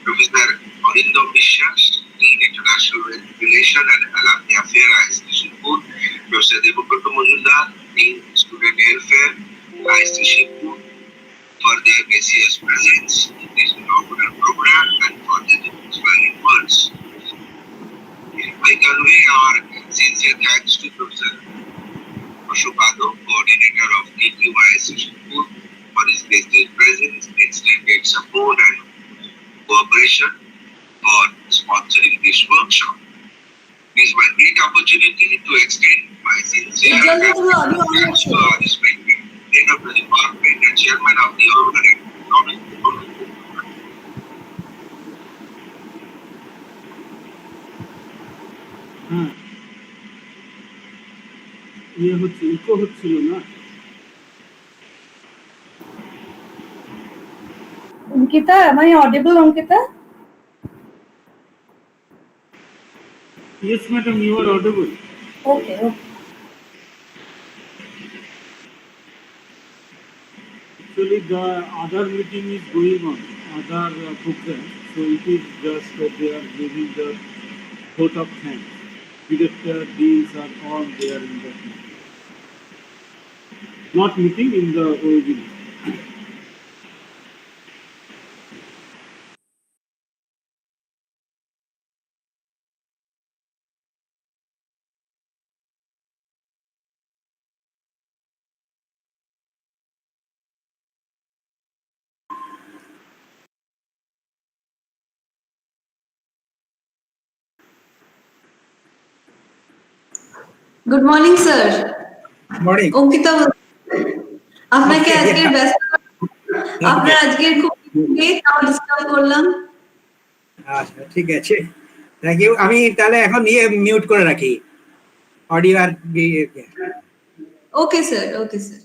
Professor Arindam Vishwas, Dean International Relation and Alumni Affairs, IIST Shibpur, Professor Devabrat Majumdar, Dean Student Welfare, IIST Shibpur, for their gracious presence in this inaugural program and for their inspiring words. I convey our sincere thanks to Professor Prashant, coordinator of TEQIP-III Shibpur, for his gracious presence, extended support and cooperation for sponsoring this workshop. It is my great opportunity to extend my sincere thanks to our respected head of the department and chairman of the organizing committee. ये হচ্ছে eco হচ্ছিল না Ankita, am I audible, Ankita? Yes madam, you are audible. Okay. Actually the other meeting is going on, other program, so it is just that they are giving the vote of thanks. Director, deans are all there in that meeting. Not meeting, in the original. Good morning, sir. Morning. Ankita, আপনাকে আজকে ব্যস্ত আপনার আজকে খুব disturb করলাম। আচ্ছা ঠিক আছে, থ্যাংক ইউ। আমি তাহলে এখন মিউট করে রাখি অডিও আর okay sir, okay sir.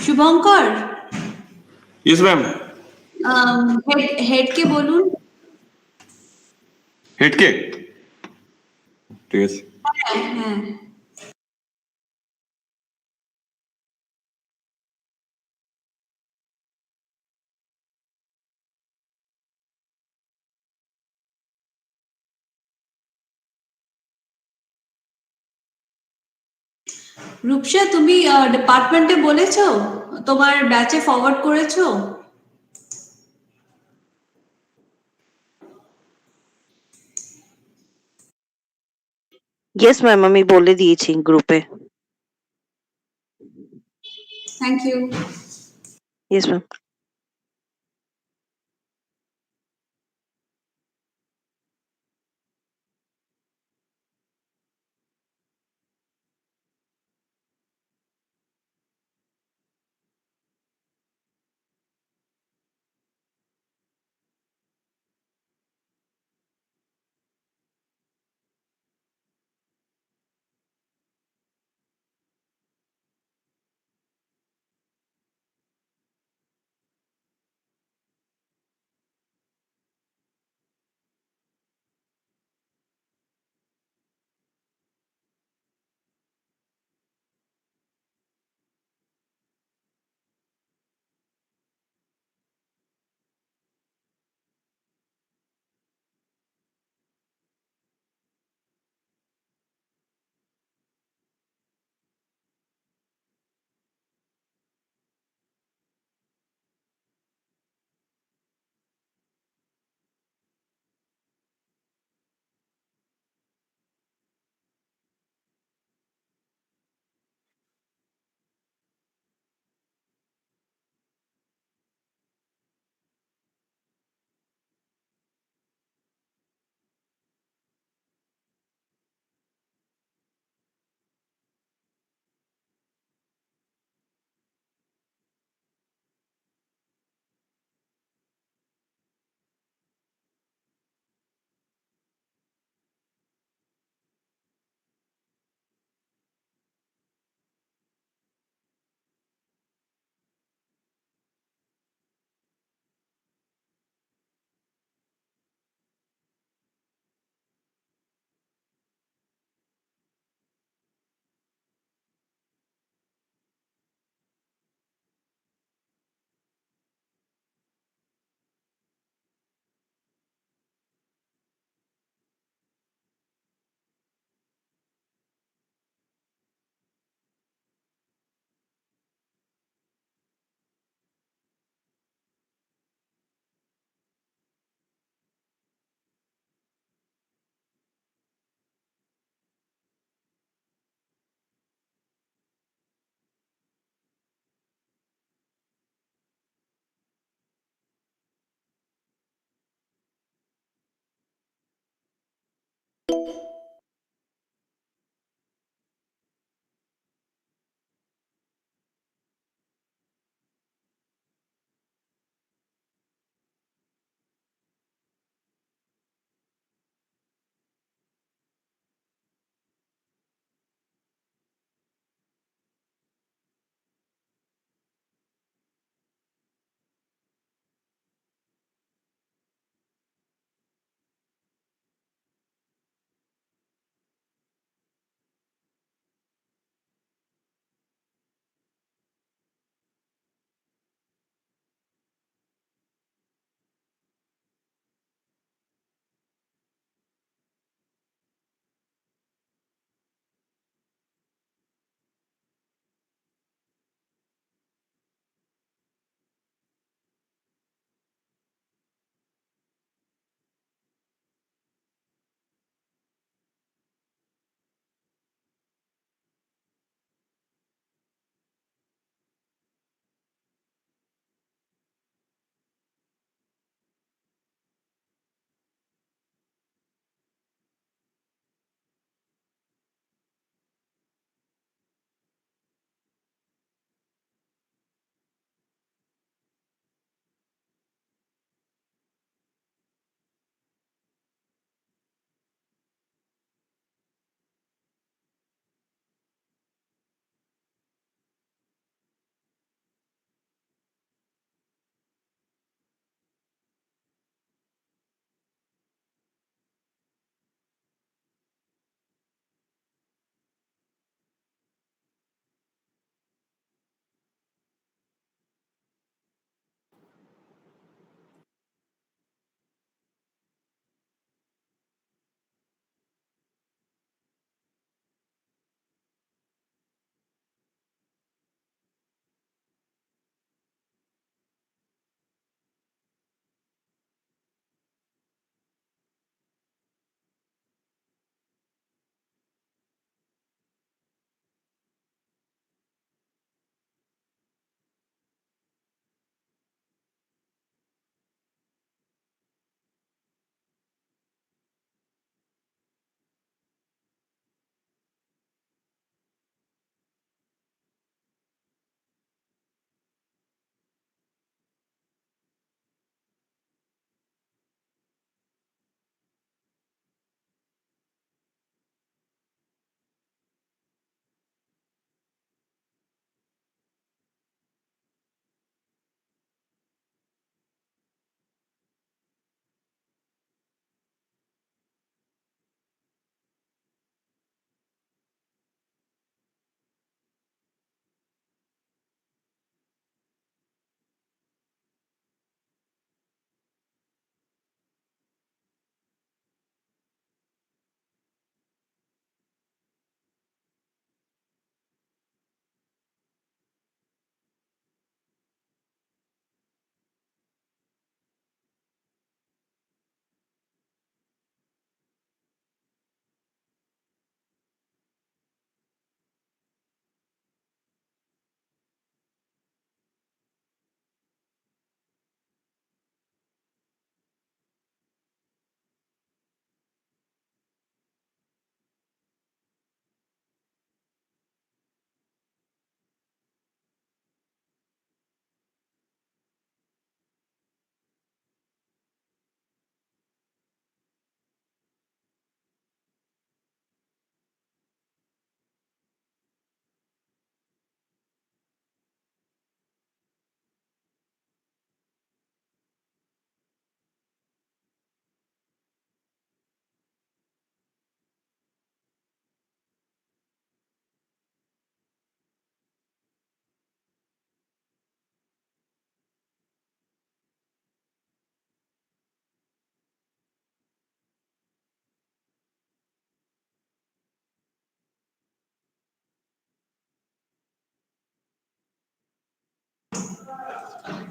Shubhankar, Yes ma'am. Head কে বলুন। হেড কে? ঠিক আছে। হ্যাঁ। রূপসা, তুমি ডিপার্টমেন্টে বলেছো, তোমার ব্যাচে ফরওয়ার্ড করেছো? ইয়েস ম্যাম, আমি বলে দিয়েছি গ্রুপে। Thank you. Yes ma'am.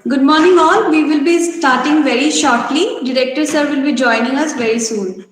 Good morning, all. We will be starting very shortly. Director sir will be joining us very soon.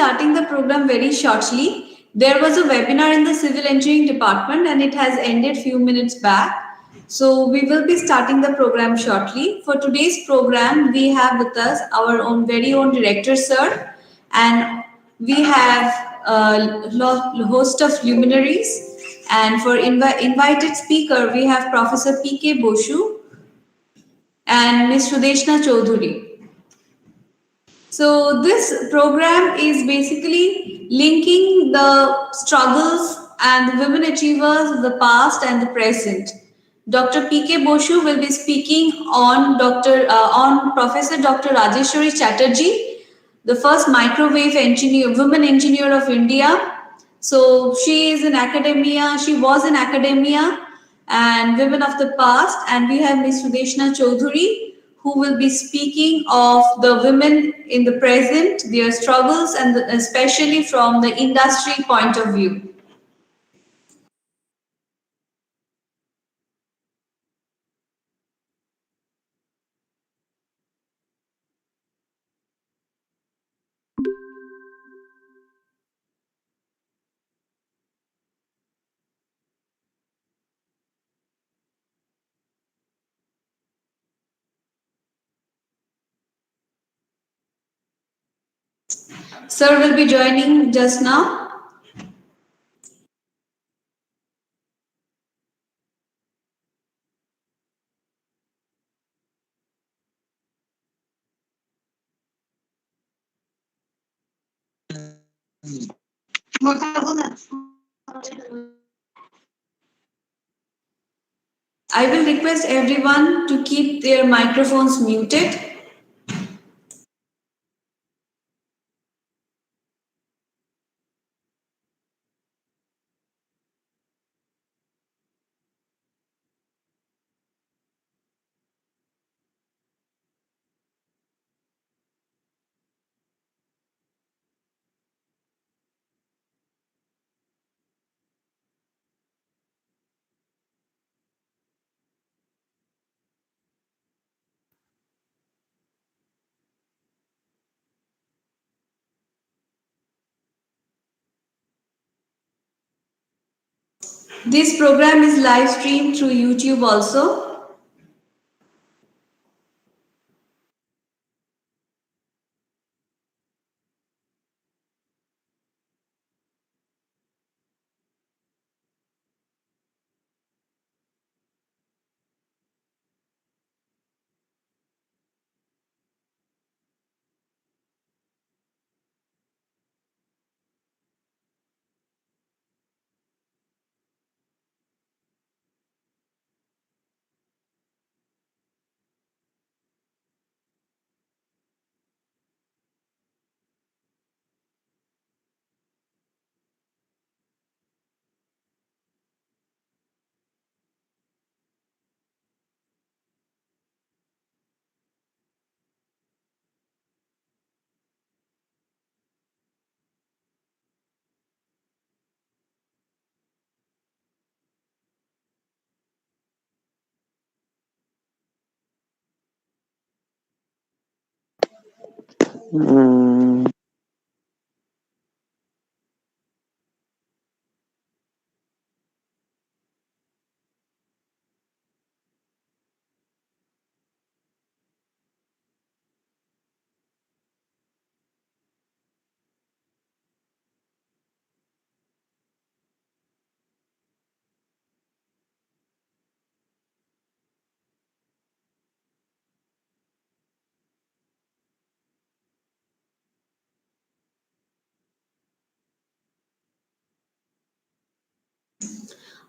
starting the program very shortly. There was a webinar in the civil engineering department and it has ended few minutes back. So we will be starting the program shortly. For today's program, we have with us our own very own director, sir, and we have a host of luminaries. And for invited speaker, we have Professor P.K. Boshu and Ms. Sudeshna Chaudhuri. So this program is basically linking the struggles and the women achievers of the past and the present. Dr. P.K. Boshu will be speaking on Professor Dr. Rajasthani Chatterjee, the first microwave engineer, woman engineer of India. So she is in academia, she was in academia and women of the past. And we have Ms. Sudeshna Chaudhuri, who will be speaking of the women in the present, their struggles, and especially from the industry point of view. Sir will be joining just now. I will request everyone to keep their microphones muted. This program is live streamed through YouTube also. Mm.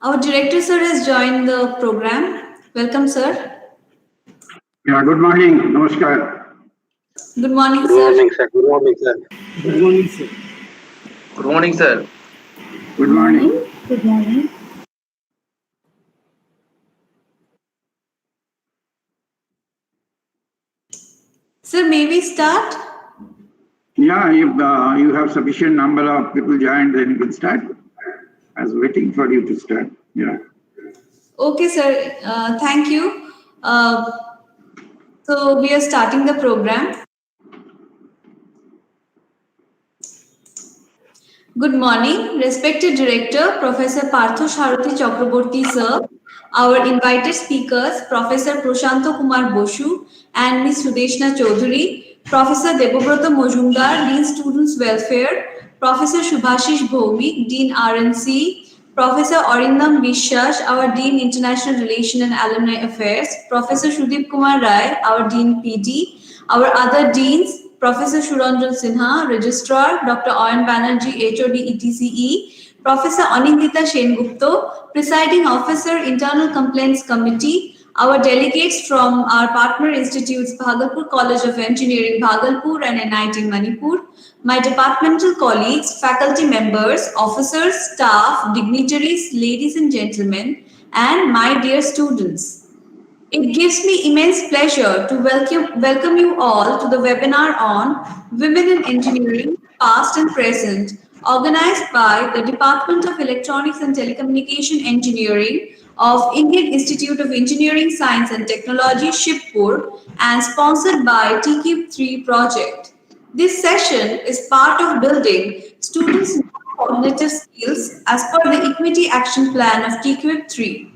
Our director, sir, has joined the program. Welcome, sir. Yeah, good morning. Namaskar. Good morning, sir. sir. Good morning, sir. Good morning, sir. Good morning, sir. Good morning. Good morning. Sir, may we start? Yeah, if you have sufficient number of people joined, then you can start. I was waiting for you to start. Yeah. Okay, sir. Thank you. So we are starting the program. Good morning, respected Director, Professor Partho Sharathi Chakraborty Sir, our invited speakers, Professor Prashant Kumar Boshu and Ms. Sudeshna Chaudhary, Professor Debobrata Mojumdar, Dean Students Welfare, Professor Shubhashish Bhowmik, Dean RNC, Professor Arindam বিশ্বাস, our Dean International Relation and Alumni Affairs, Professor Sudip Kumar Rai, our Dean PD, our other deans, Professor Shuranjan Sinha, Registrar, Dr. Oyan Banerjee, HOD ETCE, Professor Anindita Sengupta, Presiding Officer, Internal Complaints Committee, our delegates from our partner institutes, Bhagalpur College of Engineering, Bhagalpur and NIT Manipur, my departmental colleagues, faculty members, officers, staff, dignitaries, ladies and gentlemen, and my dear students. It gives me immense pleasure to welcome you all to the webinar on Women in Engineering, Past and Present, organized by the Department of Electronics and Telecommunication Engineering of Indian Institute of Engineering, Science and Technology, Shibpur, and sponsored by TEQIP-III project. This session is part of building students' cognitive skills as per the Equity Action Plan of TEQIP-III.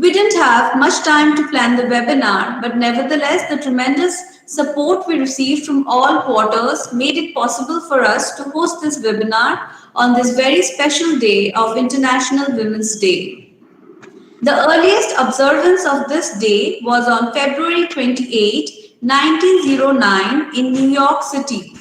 We didn't have much time to plan the webinar, but nevertheless, the tremendous support we received from all quarters made it possible for us to host this webinar on this very special day of International Women's Day. The earliest observance of this day was on February 28, 1909 in New York City.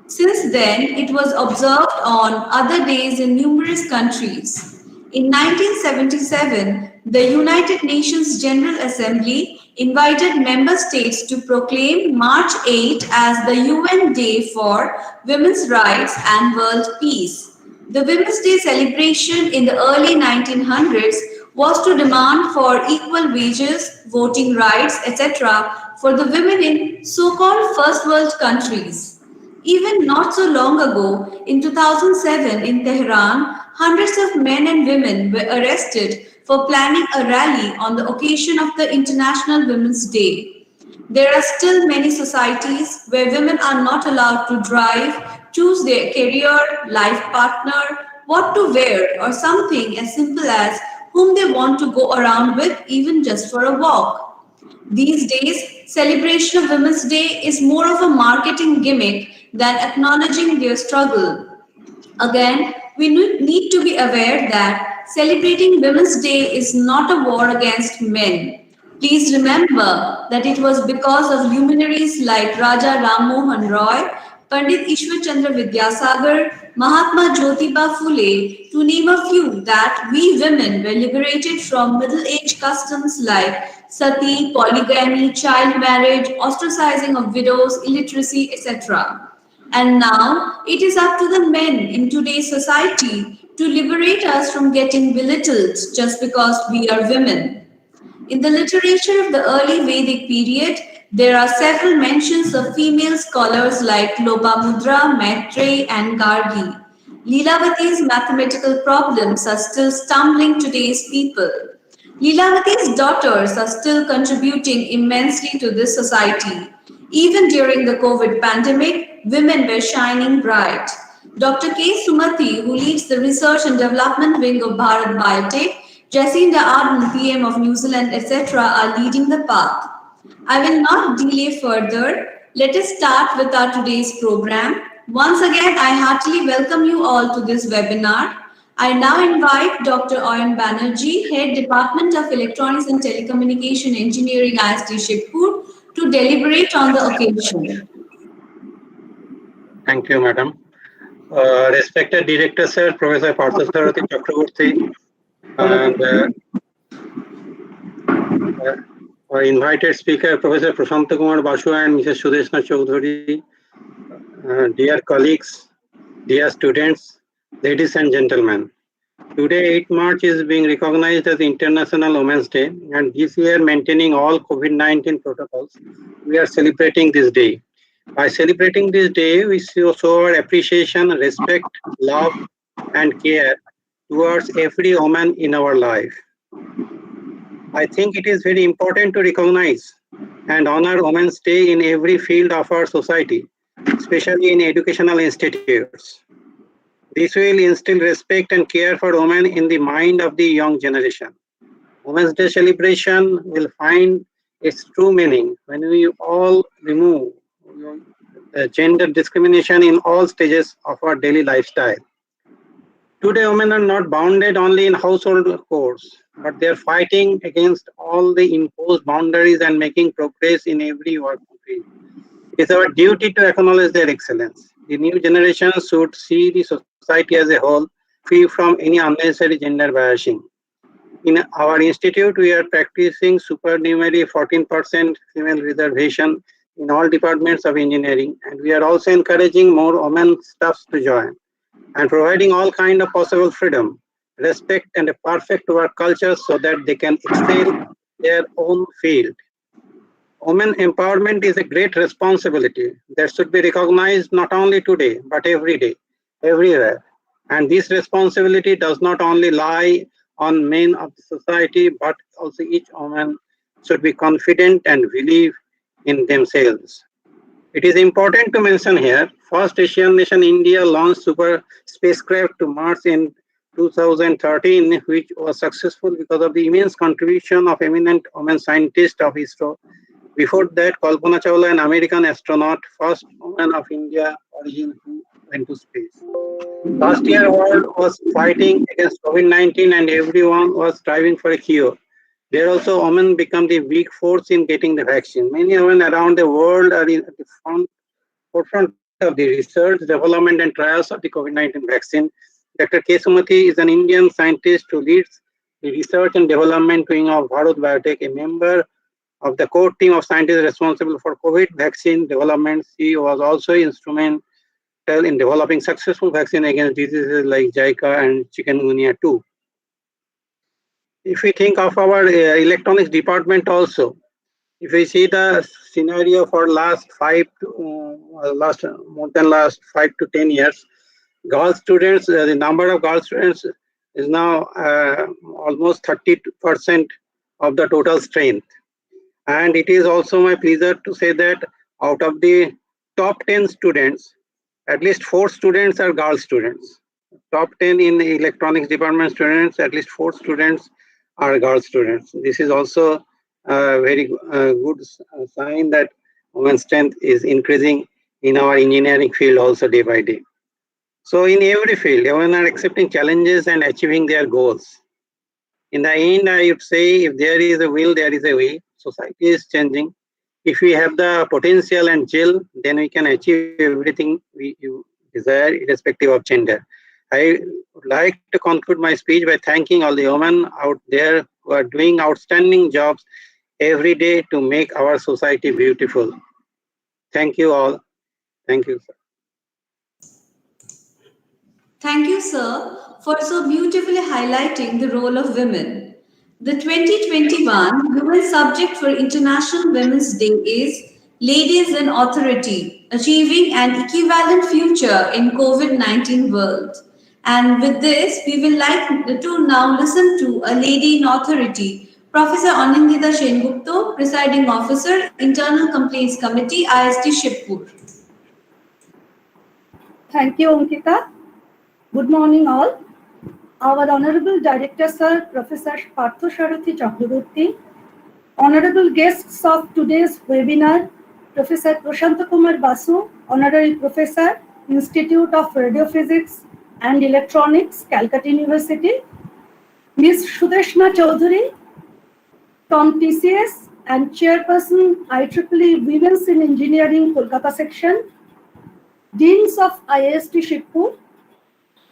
Since then, it was observed on other days in numerous countries. In 1977, the United Nations General Assembly invited member states to proclaim March 8 as the UN Day for Women's Rights and World Peace. The Women's Day celebration in the early 1900s was to demand for equal wages, voting rights, etc. for the women in so-called first world countries. Even not so long ago, in 2007 in Tehran, hundreds of men and women were arrested for planning a rally on the occasion of the International Women's Day. There are still many societies where women are not allowed to drive, choose their career, life partner, what to wear, or something as simple as whom they want to go around with, even just for a walk. These days, celebration of Women's Day is more of a marketing gimmick than acknowledging their struggle. Again, we need to be aware that celebrating Women's Day is not a war against men. Please remember that it was because of luminaries like Raja Ram Mohan Roy, Pandit Ishwar Chandra Vidyasagar, Mahatma Jyotiba Phule, to name a few, that we women were liberated from middle age customs like sati, polygamy, child marriage, ostracizing of widows, illiteracy, etc. And now it is up to the men in today's society to liberate us from getting belittled just because we are women. In the literature of the early Vedic period, there are several mentions of female scholars like Lopamudra, Maitreyi, and Gargi. Leelavati's mathematical problems are still stumbling today's people. Leelavati's daughters are still contributing immensely to this society. Even during the COVID pandemic, women were shining bright. Dr. K. Sumati, who leads the research and development wing of Bharat Biotech, Jacinda Ardern, PM of New Zealand, etc., are leading the path. I will not delay further. Let us start with our today's program. Once again, I heartily welcome you all to this webinar. I now invite Dr. Oyan Banerjee, Head Department of Electronics and Telecommunication Engineering, IIST Shibpur, to deliberate on the occasion. Thank you, Madam. Respected Director, Sir, Professor Partho Sharathi Chakraborty, and our invited speaker, Professor Prashant Kumar Boshu and Mrs. Sudeshna Chaudhary, dear colleagues, dear students, ladies and gentlemen. Today, 8 March is being recognized as International Women's Day, and this year, maintaining all COVID-19 protocols, we are celebrating this day. By celebrating this day, we show our appreciation, respect, love, and care towards every woman in our life. I think it is very important to recognize and honor Women's Day in every field of our society, especially in educational institutes. This will instill respect and care for women in the mind of the young generation. Women's Day celebration will find its true meaning when we all remove gender discrimination in all stages of our daily lifestyle. Today, women are not bounded only in household chores, but they are fighting against all the imposed boundaries and making progress in every work field. It is our duty to acknowledge their excellence. The new generation should see the society as a whole, free from any unnecessary gender biasing. In our institute, we are practicing supernumerary 14% female reservation in all departments of engineering, and we are also encouraging more women staffs to join and providing all kind of possible freedom, respect, and a perfect work culture so that they can excel in their own field. Women empowerment is a great responsibility that should be recognized not only today, but every day, everywhere. And this responsibility does not only lie on men of the society, but also each woman should be confident and believe in themselves. It is important to mention here, first Asian nation India launched super spacecraft to Mars in 2013, which was successful because of the immense contribution of eminent women scientists of ISRO. Before that, Kalpana Chawla, an American astronaut, first woman of India origin who went to space. Last year, world was fighting against COVID-19 and everyone was striving for a cure. There also, women become the big force in getting the vaccine. Many women around the world are in the forefront of the research, development, and trials of the COVID-19 vaccine. Dr. K. Sumati is an Indian scientist who leads the research and development wing of Bharat Biotech, a member of the core team of scientists responsible for COVID vaccine development. She was also instrumental in developing successful vaccine against diseases like Zika and chikungunya too. If we think of our electronics department also, if we see the scenario for last more than last 5 to 10 years, girl students, the number of girl students is now almost 30% of the total strength. And it is also my pleasure to say that out of the top 10 students, at least 4 students are girl students. Top 10 in the electronics department students, at least 4 students are girl students. This is also a very good sign that women's strength is increasing in our engineering field also day by day. So in every field, women are accepting challenges and achieving their goals. In the end, I would say if there is a will, there is a way. Society is changing. If we have the potential and will, then we can achieve everything we desire, irrespective of gender. I would like to conclude my speech by thanking all the women out there who are doing outstanding jobs every day to make our society beautiful. Thank you all. Thank you, sir. Thank you, sir, for so beautifully highlighting the role of women. The 2021 Women's Subject for International Women's Day is Ladies in Authority, Achieving an Equivalent Future in COVID-19 World. And with this, we will like to now listen to a Lady in Authority, Professor Anindita Sengupta, Presiding Officer, Internal Complaints Committee, IIST Shibpur. Thank you, Ankita. Good morning, all. Our Honorable Director, Sir, Professor Parthasarathi Chakraborty, Honorable guests of today's webinar, Professor Prashant Kumar Basu, Honorary Professor, Institute of Radiophysics and Electronics, Calcutta University, Ms. Sudeshna Chaudhary from TCS and Chairperson IEEE Women's in Engineering Kolkata Section, Deans of IIST Shibpur,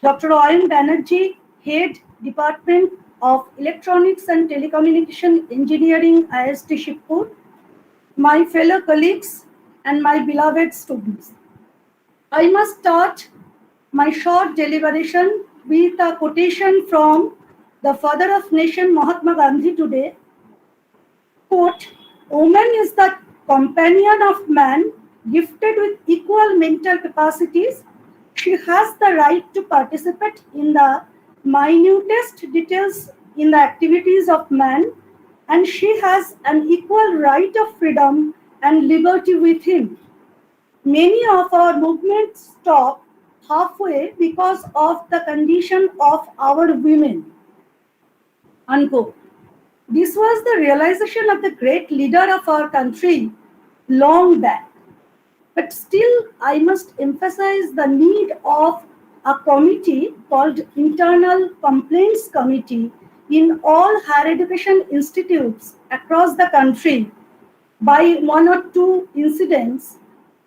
Dr. Oyen Banerjee, Head Department of Electronics and Telecommunication Engineering, IIST Shibpur, my fellow colleagues and my beloved students. I must start my short deliberation with a quotation from the Father of Nation Mahatma Gandhi today. Quote, "Woman is the companion of man, gifted with equal mental capacities. She has the right to participate in the minutest details in the activities of man, and she has an equal right of freedom and liberty with him. Many of our movements stop halfway because of the condition of our women. Unquote. This was the realization of the great leader of our country long back. But still, I must emphasize the need of a committee called Internal Complaints Committee in all higher education institutes across the country by one or two incidents.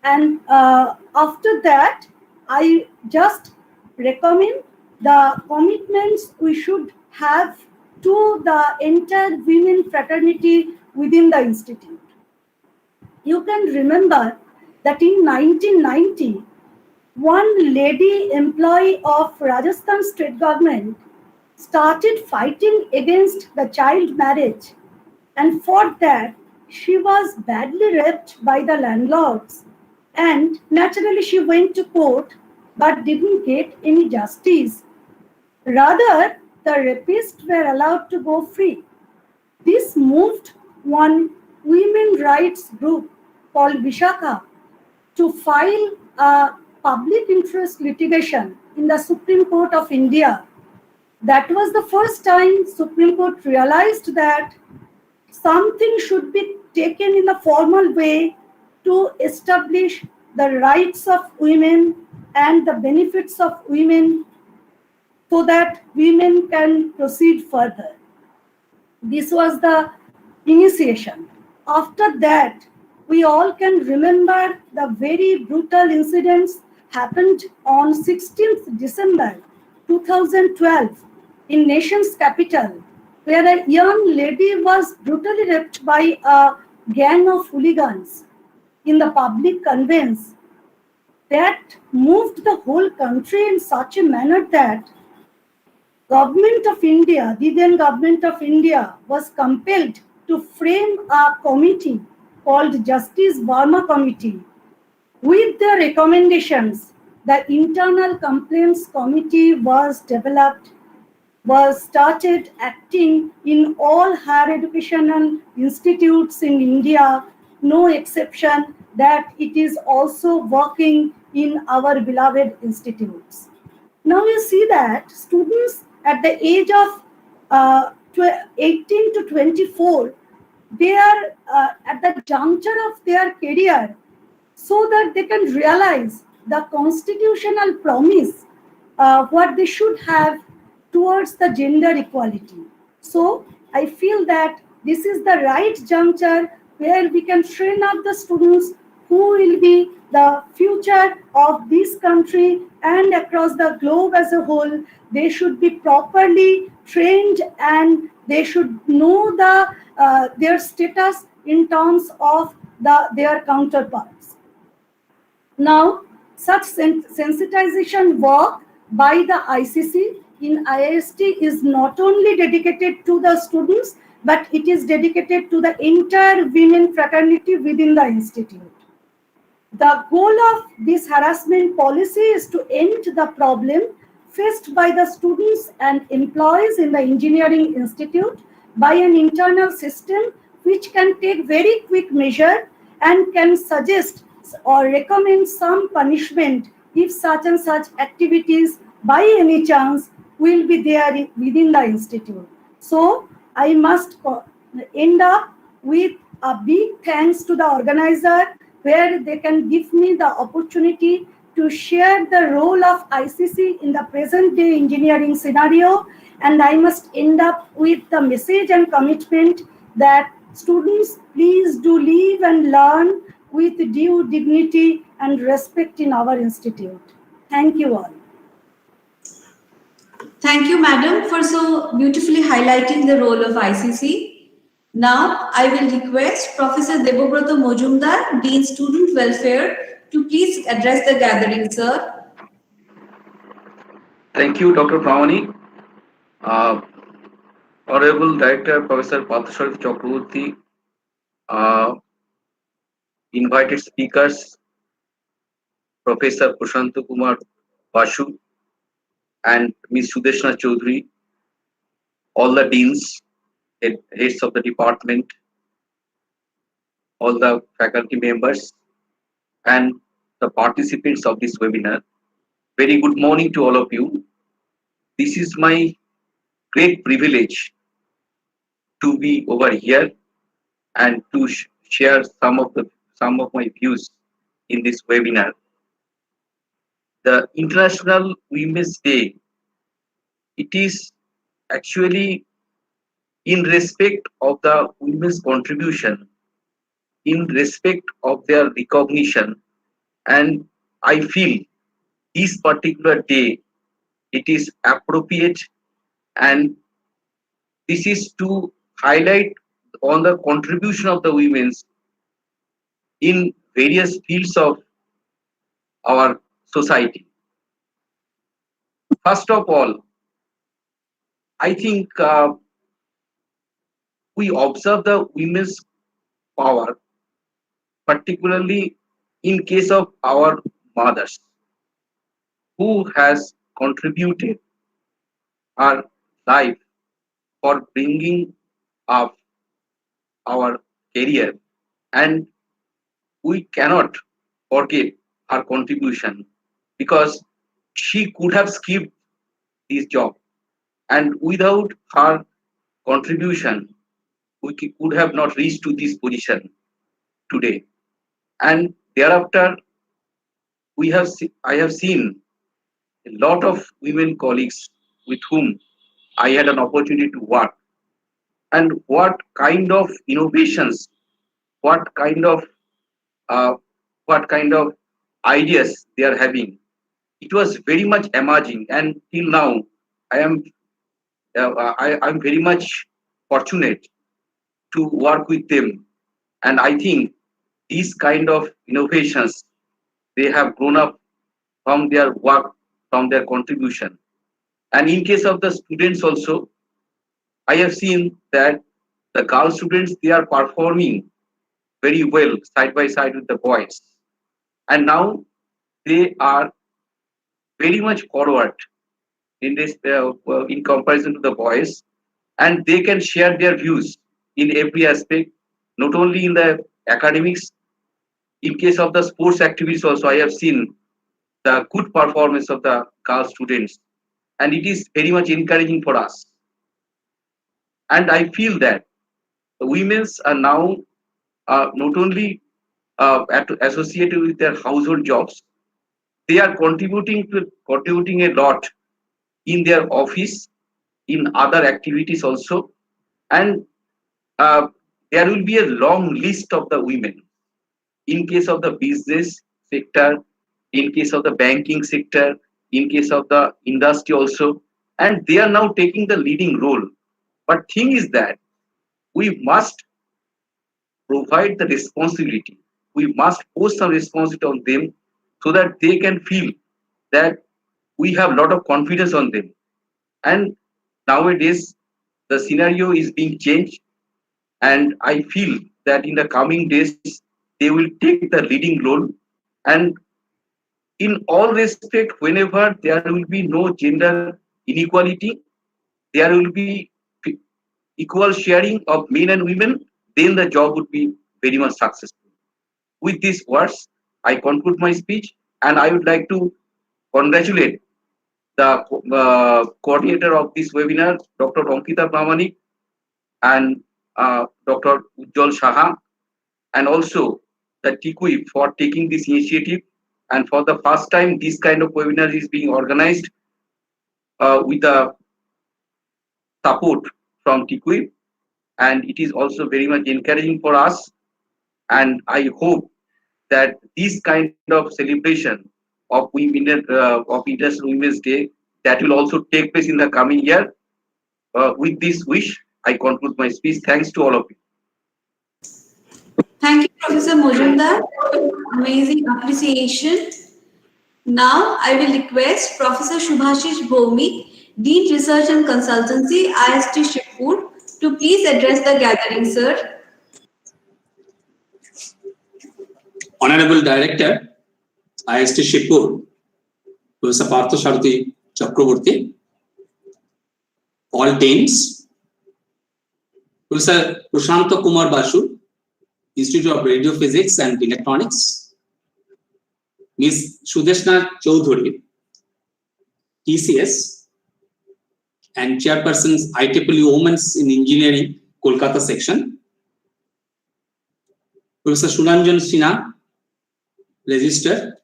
And after that, I just recommend the commitments we should have to the entire women fraternity within the institute. You can remember that in 1990, one lady employee of Rajasthan state government started fighting against the child marriage, and for that she was badly raped by the landlords, and naturally she went to court but didn't get any justice. Rather, the rapists were allowed to go free. This moved one women rights group called Vishakha to file a public interest litigation in the Supreme Court of India. That was the first time Supreme Court realized that something should be taken in a formal way to establish the rights of women and the benefits of women so that women can proceed further. This was the initiation. After that, we all can remember the very brutal incidents happened on 16th December 2012 in nation's capital, where a young lady was brutally raped by a gang of hooligans in the public conveyance. That moved the whole country in such a manner that Government of India, the then Government of India, was compelled to frame a committee called Justice Verma Committee. With the recommendations, the Internal Complaints Committee was developed, was started acting in all higher educational institutes in India, no exception that it is also working in our beloved institutes. Now you see that students at the age of 18 to 24, they are at the juncture of their career so that they can realize the constitutional promise, what they should have towards the gender equality. So I feel that this is the right juncture where we can train up the students who will be the future of this country and across the globe as a whole. They should be properly trained and they should know their status in terms of their counterparts. Now, such sensitization work by the ICC in IIST is not only dedicated to the students, but it is dedicated to the entire women fraternity within the institute. The goal of this harassment policy is to end the problem faced by the students and employees in the engineering institute by an internal system which can take very quick measure and can suggest or recommend some punishment if such and such activities by any chance will be there within the institute. So I must end up with a big thanks to the organizer where they can give me the opportunity to share the role of ICC in the present day engineering scenario. And I must end up with the message and commitment that students, please do live and learn with due dignity and respect in our institute. Thank you all. Thank you, madam, for so beautifully highlighting the role of ICC. Now, I will request Professor Debobrata Mojumdar, Dean Student Welfare, to please address the gathering, sir. Thank you, Dr. Bhavani. Honorable Director, Professor Partha Chakraborty, invited speakers, Professor Prashant Kumar Bashu and Ms. Sudeshna Chaudhary, all the deans, heads of the department, all the faculty members, and the participants of this webinar. very good morning to all of you. This is my great privilege to be over here and to share some of my views in this webinar. The International Women's Day, it is actually in respect of the women's contribution, in respect of their recognition, and I feel this particular day, it is appropriate, and this is to highlight on the contribution of the women in various fields of our society. First of all, I think we observe the women's power, particularly in case of our mothers, who has contributed our life for bringing up our career, and we cannot forget her contribution because she could have skipped this job, and without her contribution we could have not reached to this position today. And thereafter I have seen a lot of women colleagues with whom I had an opportunity to work, and what kind of innovations, what kind of uh, what kind of ideas they are having. It was very much emerging, and till now I am I'm very much fortunate to work with them, and I think these kind of innovations, they have grown up from their work, from their contribution. And in case of the students also, I have seen that the girl students, they are performing very well side by side with the boys, and now they are very much forward in this in comparison to the boys, and they can share their views in every aspect, not only in the academics. In case of the sports activities also, I have seen the good performance of the girl students, and it is very much encouraging for us. And I feel that the women's are now not only associated with their household jobs, they are contributing a lot in their office, in other activities also, and uh, there will be a long list of the women in case of the business sector, in case of the banking sector, in case of the industry also, and they are now taking the leading role. But thing is that we must provide the responsibility. We must put some responsibility on them so that they can feel that we have a lot of confidence on them. And nowadays, the scenario is being changed, and I feel that in the coming days, they will take the leading role. And in all respect, whenever there will be no gender inequality, there will be equal sharing of men and women, then the job would be very much successful. With these words, I conclude my speech, and I would like to congratulate the coordinator of this webinar, Dr. Ankita Pramanik, and Dr. Ujjwal Saha, and also the TEQIP for taking this initiative. And for the first time, this kind of webinar is being organized with the support from TEQIP, and it is also very much encouraging for us. And I hope that this kind of celebration of women of International Women's Day, that will also take place in the coming year. With this wish, I conclude my speech. Thanks to all of you. Thank you, Professor Mojumdar. Amazing appreciation. Now, I will request Professor Subhashish Bhoumi, Dean Research and Consultancy, IIST Shibpur, to please address the gathering, sir. Honorable Director, IIST Shibpur, Professor Partha Chakraborty, all deans, Professor Prashant Kumar Basu, Institute of Radio Physics and Electronics, Ms. Sudeshna Choudhury, TCS and chairpersons IEEE Women's in Engineering, Kolkata section. Professor Sunanjan Sinha, Register.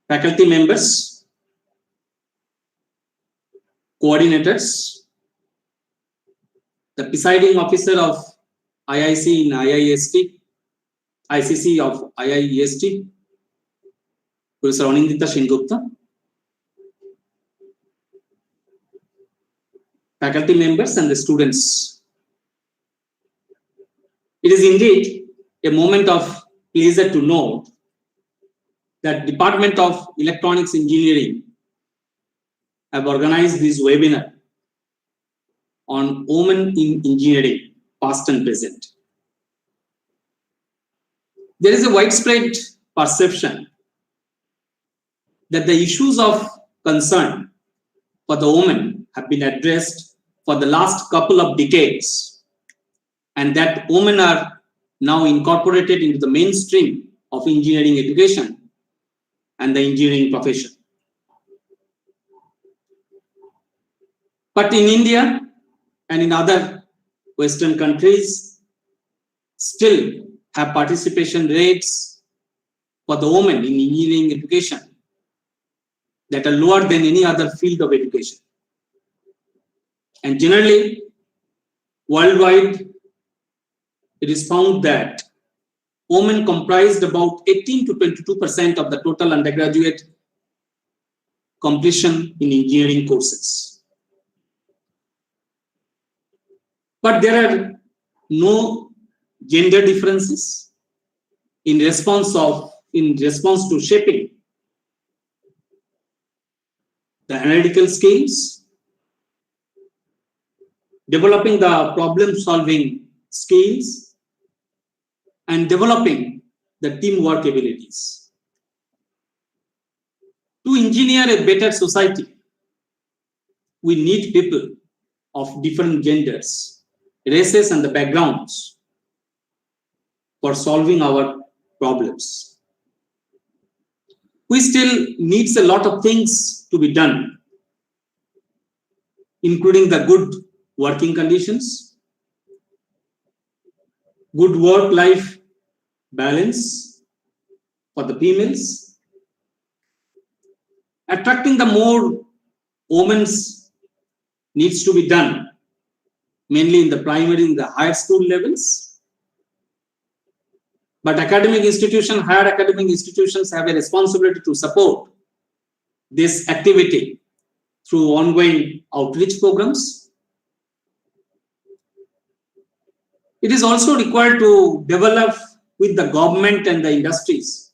Faculty members, coordinators, the presiding officer of IIC in IIEST, ICC of IIEST, Professor Anindita Sengupta, faculty members and the students. It is indeed a moment of pleasure to know that Department of Electronics Engineering have organized this webinar on women in engineering, past and present. There is a widespread perception that the issues of concern for the women have been addressed for the last couple of decades, and that women are now incorporated into the mainstream of engineering education and the engineering profession. But in India and in other Western countries, still have participation rates for the women in engineering education that are lower than any other field of education. And generally, worldwide, it is found that women comprised about 18 to 22% of the total undergraduate completion in engineering courses. But there are no gender differences in response to shaping the analytical skills, developing the problem-solving skills, and developing the teamwork abilities. To engineer a better society, we need people of different genders, races, and the backgrounds for solving our problems. We still need a lot of things to be done, including the good working conditions, good work-life balance for the females, attracting the more women's needs to be done, mainly in the primary and the higher school levels. But higher academic institutions have a responsibility to support this activity through ongoing outreach programs. It is also required to develop with the government and the industries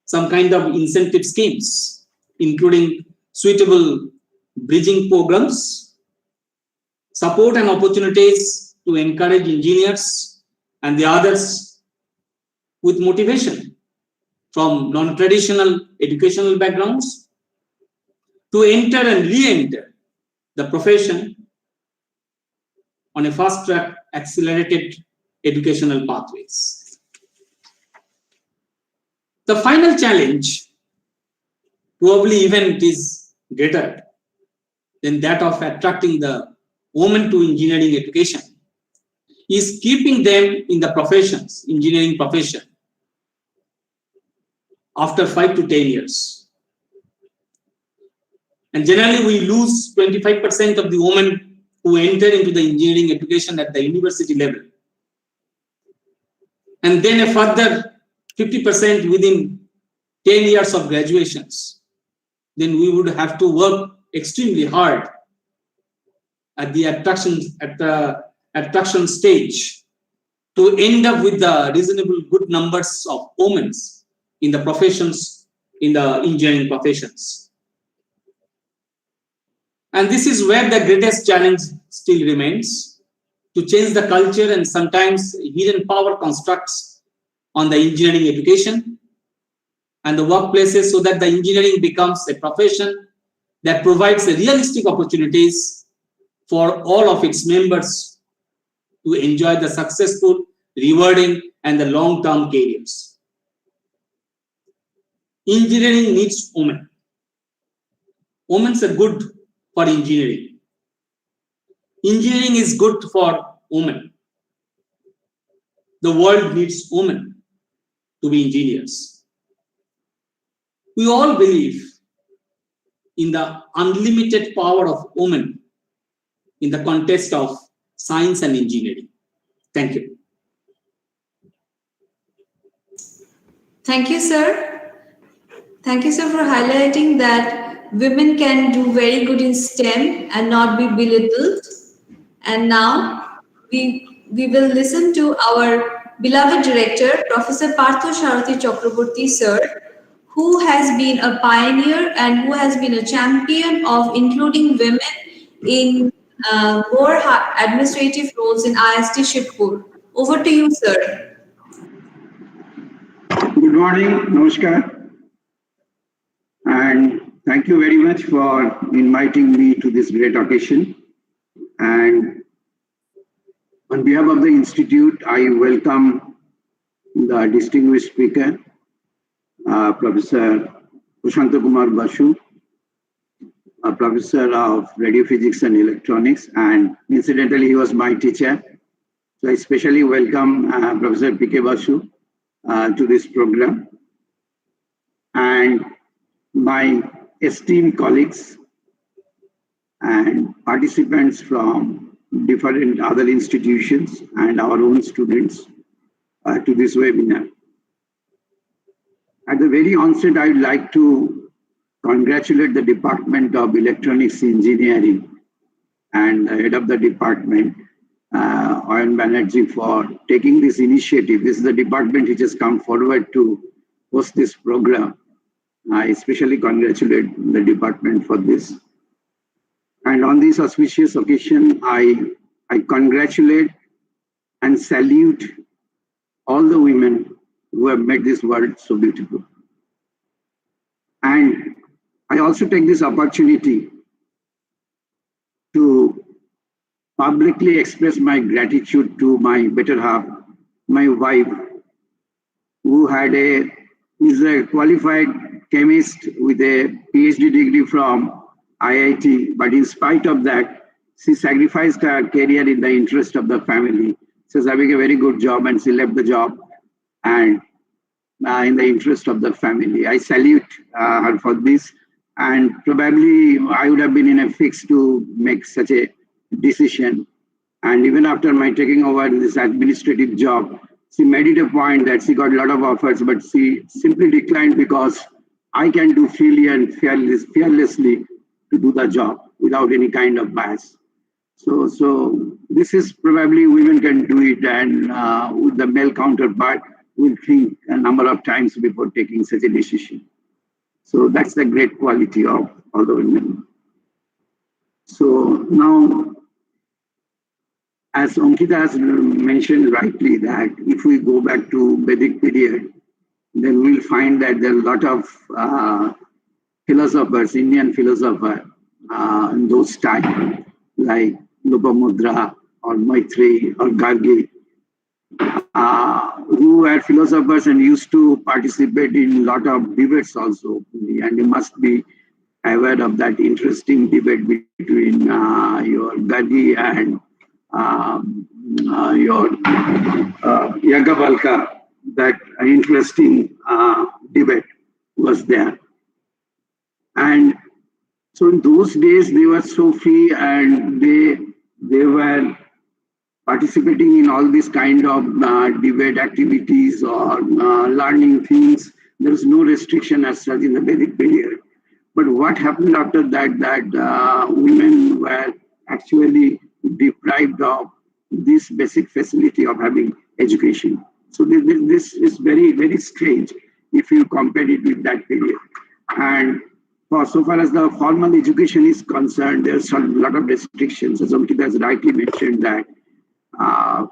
some kind of incentive schemes, including suitable bridging programs, support and opportunities to encourage engineers and the others with motivation from non-traditional educational backgrounds to enter and re-enter the profession on a fast-track accelerated educational pathways. The final challenge, probably even it is greater than that of attracting the women to engineering education, is keeping them in the professions, engineering profession, after 5 to 10 years. And generally we lose 25% of the women who enter into the engineering education at the university level. And then a further 50% within 10 years of graduations. Then we would have to work extremely hard at the attraction stage to end up with the reasonable good numbers of women in the professions, in the engineering professions. And this is where the greatest challenge still remains, to change the culture and sometimes hidden power constructs on the engineering education and the workplaces, so that the engineering becomes a profession that provides realistic opportunities for all of its members to enjoy the successful, rewarding, and the long-term careers. engineering needs women. Women are good for engineering. Engineering is good for women. The world needs women to be engineers. We all believe in the unlimited power of women in the context of science and engineering. Thank you. Thank you, sir. Thank you, sir, for highlighting that women can do very good in STEM and not be belittled. And now we will listen to our beloved director, Professor Partho Sharathi Chakraborty, sir, who has been a pioneer and who has been a champion of including women in more administrative roles in IIST Shibpur. Over to you, sir. Good morning, Namaskar, and thank you very much for inviting me to this great occasion. And on behalf of the Institute, I welcome the distinguished speaker, Professor Prashant Kumar Basu, a professor of radio physics and electronics, and incidentally, he was my teacher. So I especially welcome Professor P.K. Basu to this program, and my esteemed colleagues and participants from different other institutions and our own students to this webinar. At the very onset, I would like to congratulate the Department of Electronics Engineering and the head of the department, Ayan Banerjee, for taking this initiative. This is the department which has come forward to host this program. I especially congratulate the department for this. And on this auspicious occasion, I congratulate and salute all the women who have made this world so beautiful. And I also take this opportunity to publicly express my gratitude to my better half, my wife, who is a qualified chemist with a PhD degree from IIT, but in spite of that, she sacrificed her career in the interest of the family. She was having a very good job and she left the job and in the interest of the family. I salute her for this, and probably I would have been in a fix to make such a decision. And even after my taking over this administrative job, she made it a point that she got a lot of offers, but she simply declined because I can do freely and fearlessly to do the job without any kind of bias. So this is probably women can do it, and with the male counterpart, will think a number of times before taking such a decision. So that's the great quality of all the women. So now, as Ankita has mentioned rightly, that if we go back to Vedic period, then we'll find that there are a lot of philosophers, Indian philosophers in those times, like Lopamudra or Maitreyi or Gargi, who were philosophers and used to participate in a lot of debates also. And you must be aware of that interesting debate between your Gargi and your Yagnavalkya. That interesting debate was there. And so in those days, they were so free, and they were participating in all these kind of debate activities or learning things. There was no restriction as such in the Vedic period. But what happened after that, that women were actually deprived of this basic facility of having education. So this is very, very strange if you compare it with that period. And so far as the formal education is concerned, there's a lot of restrictions. As Ankita has rightly mentioned, that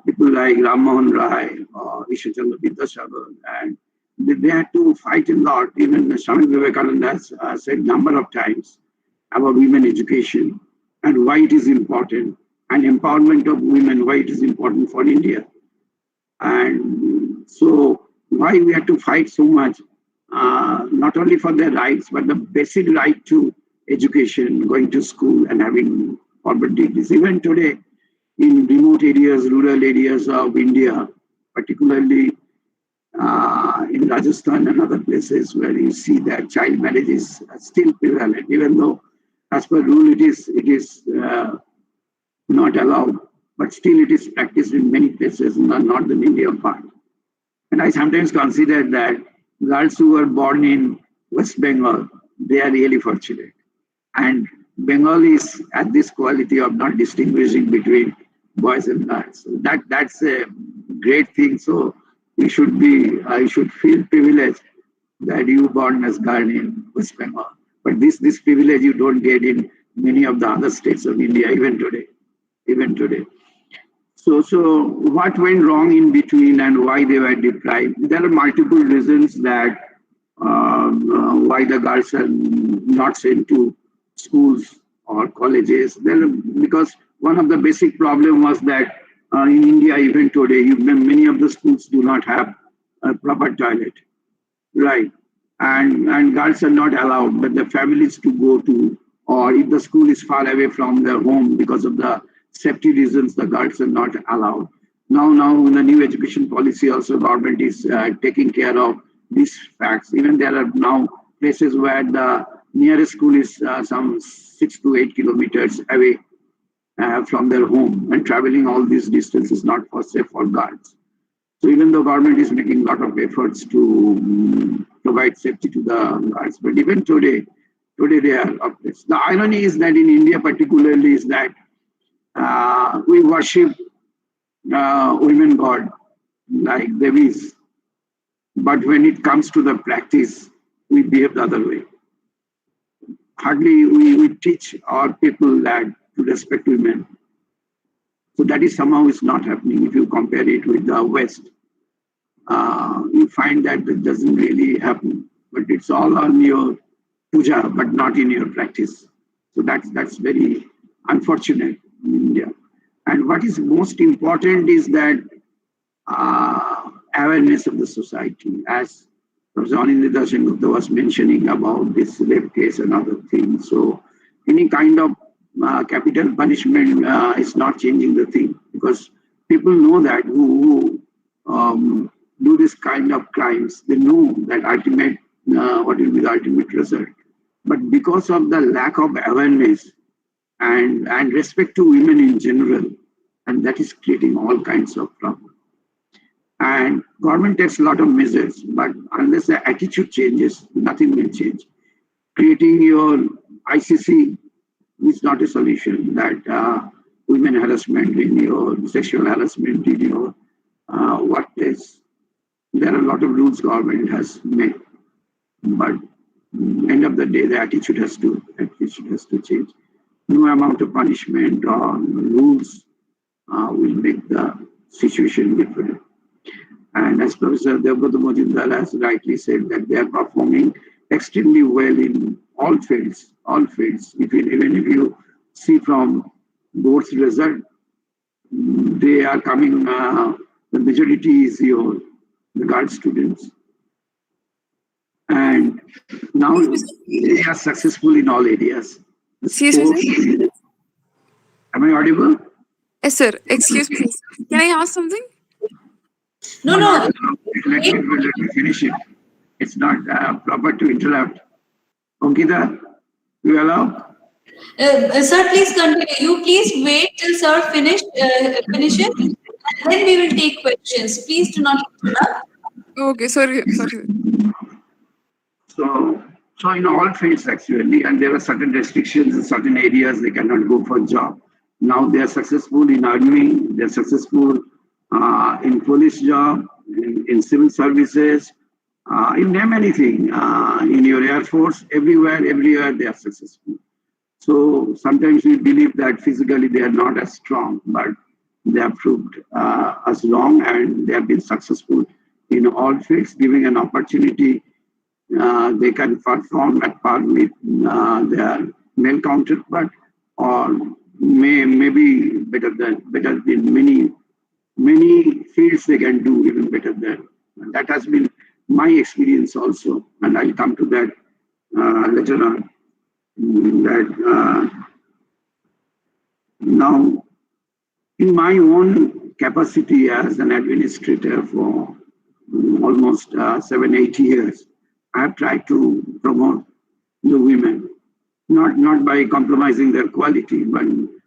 people like Ram Mohan Rai or Ishwar Chandra Vidyasagar, and they had to fight a lot. Even Swami Vivekananda has said a number of times about women education and why it is important, and empowerment of women, why it is important for India. And so why we had to fight so much not only for their rights, but the basic right to education, going to school and having formal degrees. Even today, in remote areas, rural areas of India, particularly in Rajasthan and other places where you see that child marriage is still prevalent, even though as per rule it is not allowed, but still it is practiced in many places in the northern India part. And I sometimes consider that girls who were born in West Bengal, they are really fortunate. And Bengal is at this quality of not distinguishing between boys and girls. So that's a great thing. So I should feel privileged that you born as girl in West Bengal. But this privilege you don't get in many of the other states of India, even today. So what went wrong in between and why they were deprived? There are multiple reasons that why the girls are not sent to schools or colleges. Because one of the basic problem was that in India, even today, many of the schools do not have a proper toilet, right? And girls are not allowed, but the families to go to, or if the school is far away from their home because of the safety reasons, the girls are not allowed. Now in the new education policy, also government is taking care of these facts. Even there are now places where the nearest school is some 6 to 8 kilometers away from their home, and traveling all these distances is not safe for girls. So even though government is making a lot of efforts to provide safety to the girls, but even today they are oppressed. The irony is that in India particularly is that we worship women god like Devis, but when it comes to the practice, we behave the other way. Hardly we teach our people that to respect women. So that is somehow is not happening. If you compare it with the West, you find that it doesn't really happen. But it's all on your puja, but not in your practice. So that's very unfortunate in India. And what is most important is that awareness of the society, as Professor Anindita Sengupta was mentioning about this rape case and other things. So any kind of capital punishment is not changing the thing, because people know that who do this kind of crimes, they know that what will be the ultimate result. But because of the lack of awareness and respect to women in general, and that is creating all kinds of problems. And government takes a lot of measures, but unless the attitude changes, nothing will change. Creating your ICC is not a solution. That women harassment in your sexual harassment in your workplace, there are a lot of rules government has made, but end of the day, the attitude has to change. No amount of punishment or rules will make the situation different. And as Professor Devbrata Majumdar has rightly said, that they are performing extremely well in all fields. Even if you see from board's result, they are coming, the majority is the girl students. And now they are successful in all areas. Excuse me, Am I audible? yes, sir. Excuse me. Can I ask something? No. Let me finish it. It's not proper to interrupt. Ankita, you allow? Sir, please continue. You please wait till sir finishes, and then we will take questions. Please do not interrupt. Okay, sorry. So in all fields actually, and there are certain restrictions in certain areas, they cannot go for job. Now they are successful in army, they are successful in police job, in civil services, you name anything, in your Air Force, everywhere they are successful. So sometimes we believe that physically they are not as strong, but they have proved us wrong, and they have been successful in all fields, giving an opportunity. They can perform at par with their male counterpart, or maybe better than many fields they can do even better than. That has been my experience also, and I'll come to that later on, that now in my own capacity as an administrator for almost 7-8 years, I have tried to promote the women, not by compromising their quality, but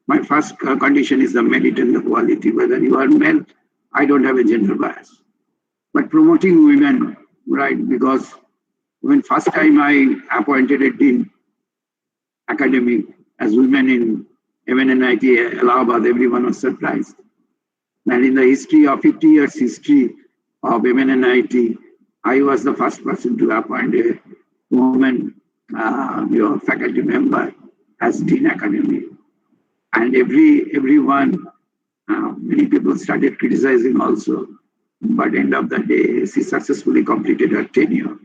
my first condition is the merit and the quality. Whether you are male, I don't have a gender bias. But promoting women, right, because when first time I appointed a dean academic as women in MNNIT Allahabad, everyone was surprised. And in the history of 50 years history of MNNIT, I was the first person to appoint a woman faculty member as dean academic. And everyone, many people started criticizing also. But end of the day, she successfully completed her tenure.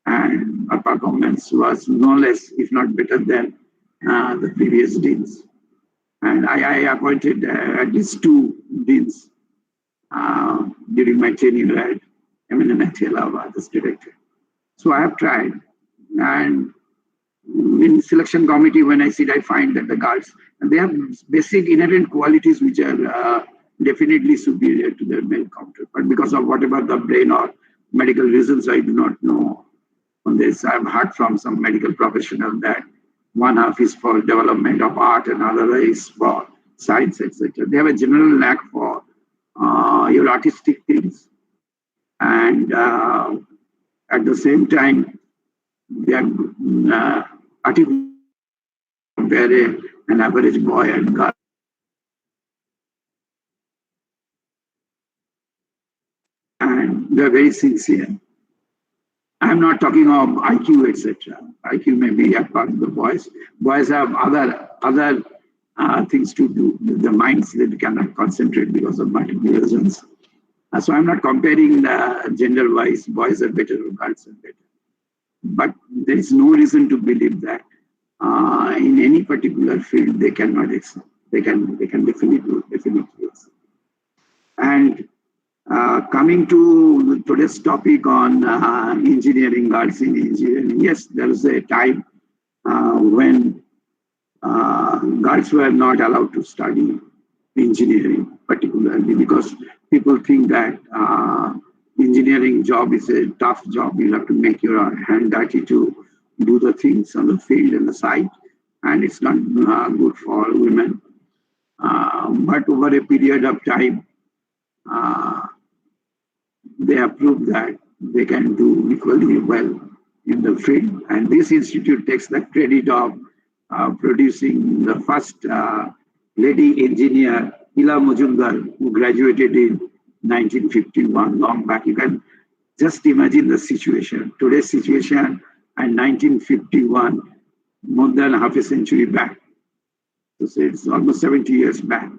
And her performance was no less, if not better than the previous deans. And I appointed at least 2 deans during my tenure at MNNIT Allahabad as director. So I have tried. And in selection committee, when I sit, I find that the girls, and they have basic inherent qualities which are definitely superior to their male counterpart. But because of whatever the brain or medical reasons, I do not know on this. I've heard from some medical professional that one half is for development of art and other is for science, etc. They have a general knack for your artistic things. And at the same time, they are artificial compare an average boy and girl. And they're very sincere. I'm not talking of IQ, etc. IQ may be a part of the boys. Boys have other things to do. The minds that cannot concentrate because of multiple reasons. So I'm not comparing gender-wise. Boys are better or girls are better. But there is no reason to believe that in any particular field they cannot excel. They can definitely excel. And coming to today's topic on engineering, girls in engineering, yes, there was a time when girls were not allowed to study engineering, particularly because people think that engineering job is a tough job. You have to make your hand dirty to do the things on the field and the site, and it's not good for women. But over a period of time, they have proved that they can do equally well in the field. And this institute takes the credit of producing the first lady engineer, Hila Majumdar, who graduated in 1951, long back. You can just imagine the situation, today's situation, and 1951, more than half a century back. So it's almost 70 years back.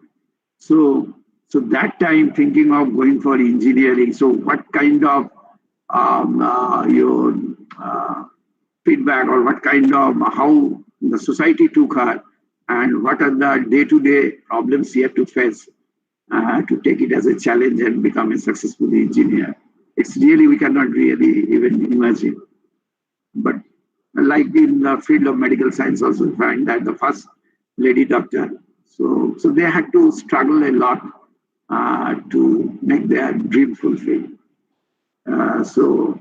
So that time, thinking of going for engineering, so what kind of your feedback or what kind of how the society took her and what are the day-to-day problems she had to face to take it as a challenge and become a successful engineer. It's really, we cannot really even imagine. But like in the field of medical science also find that the first lady doctor, so they had to struggle a lot to make their dream fulfilled. So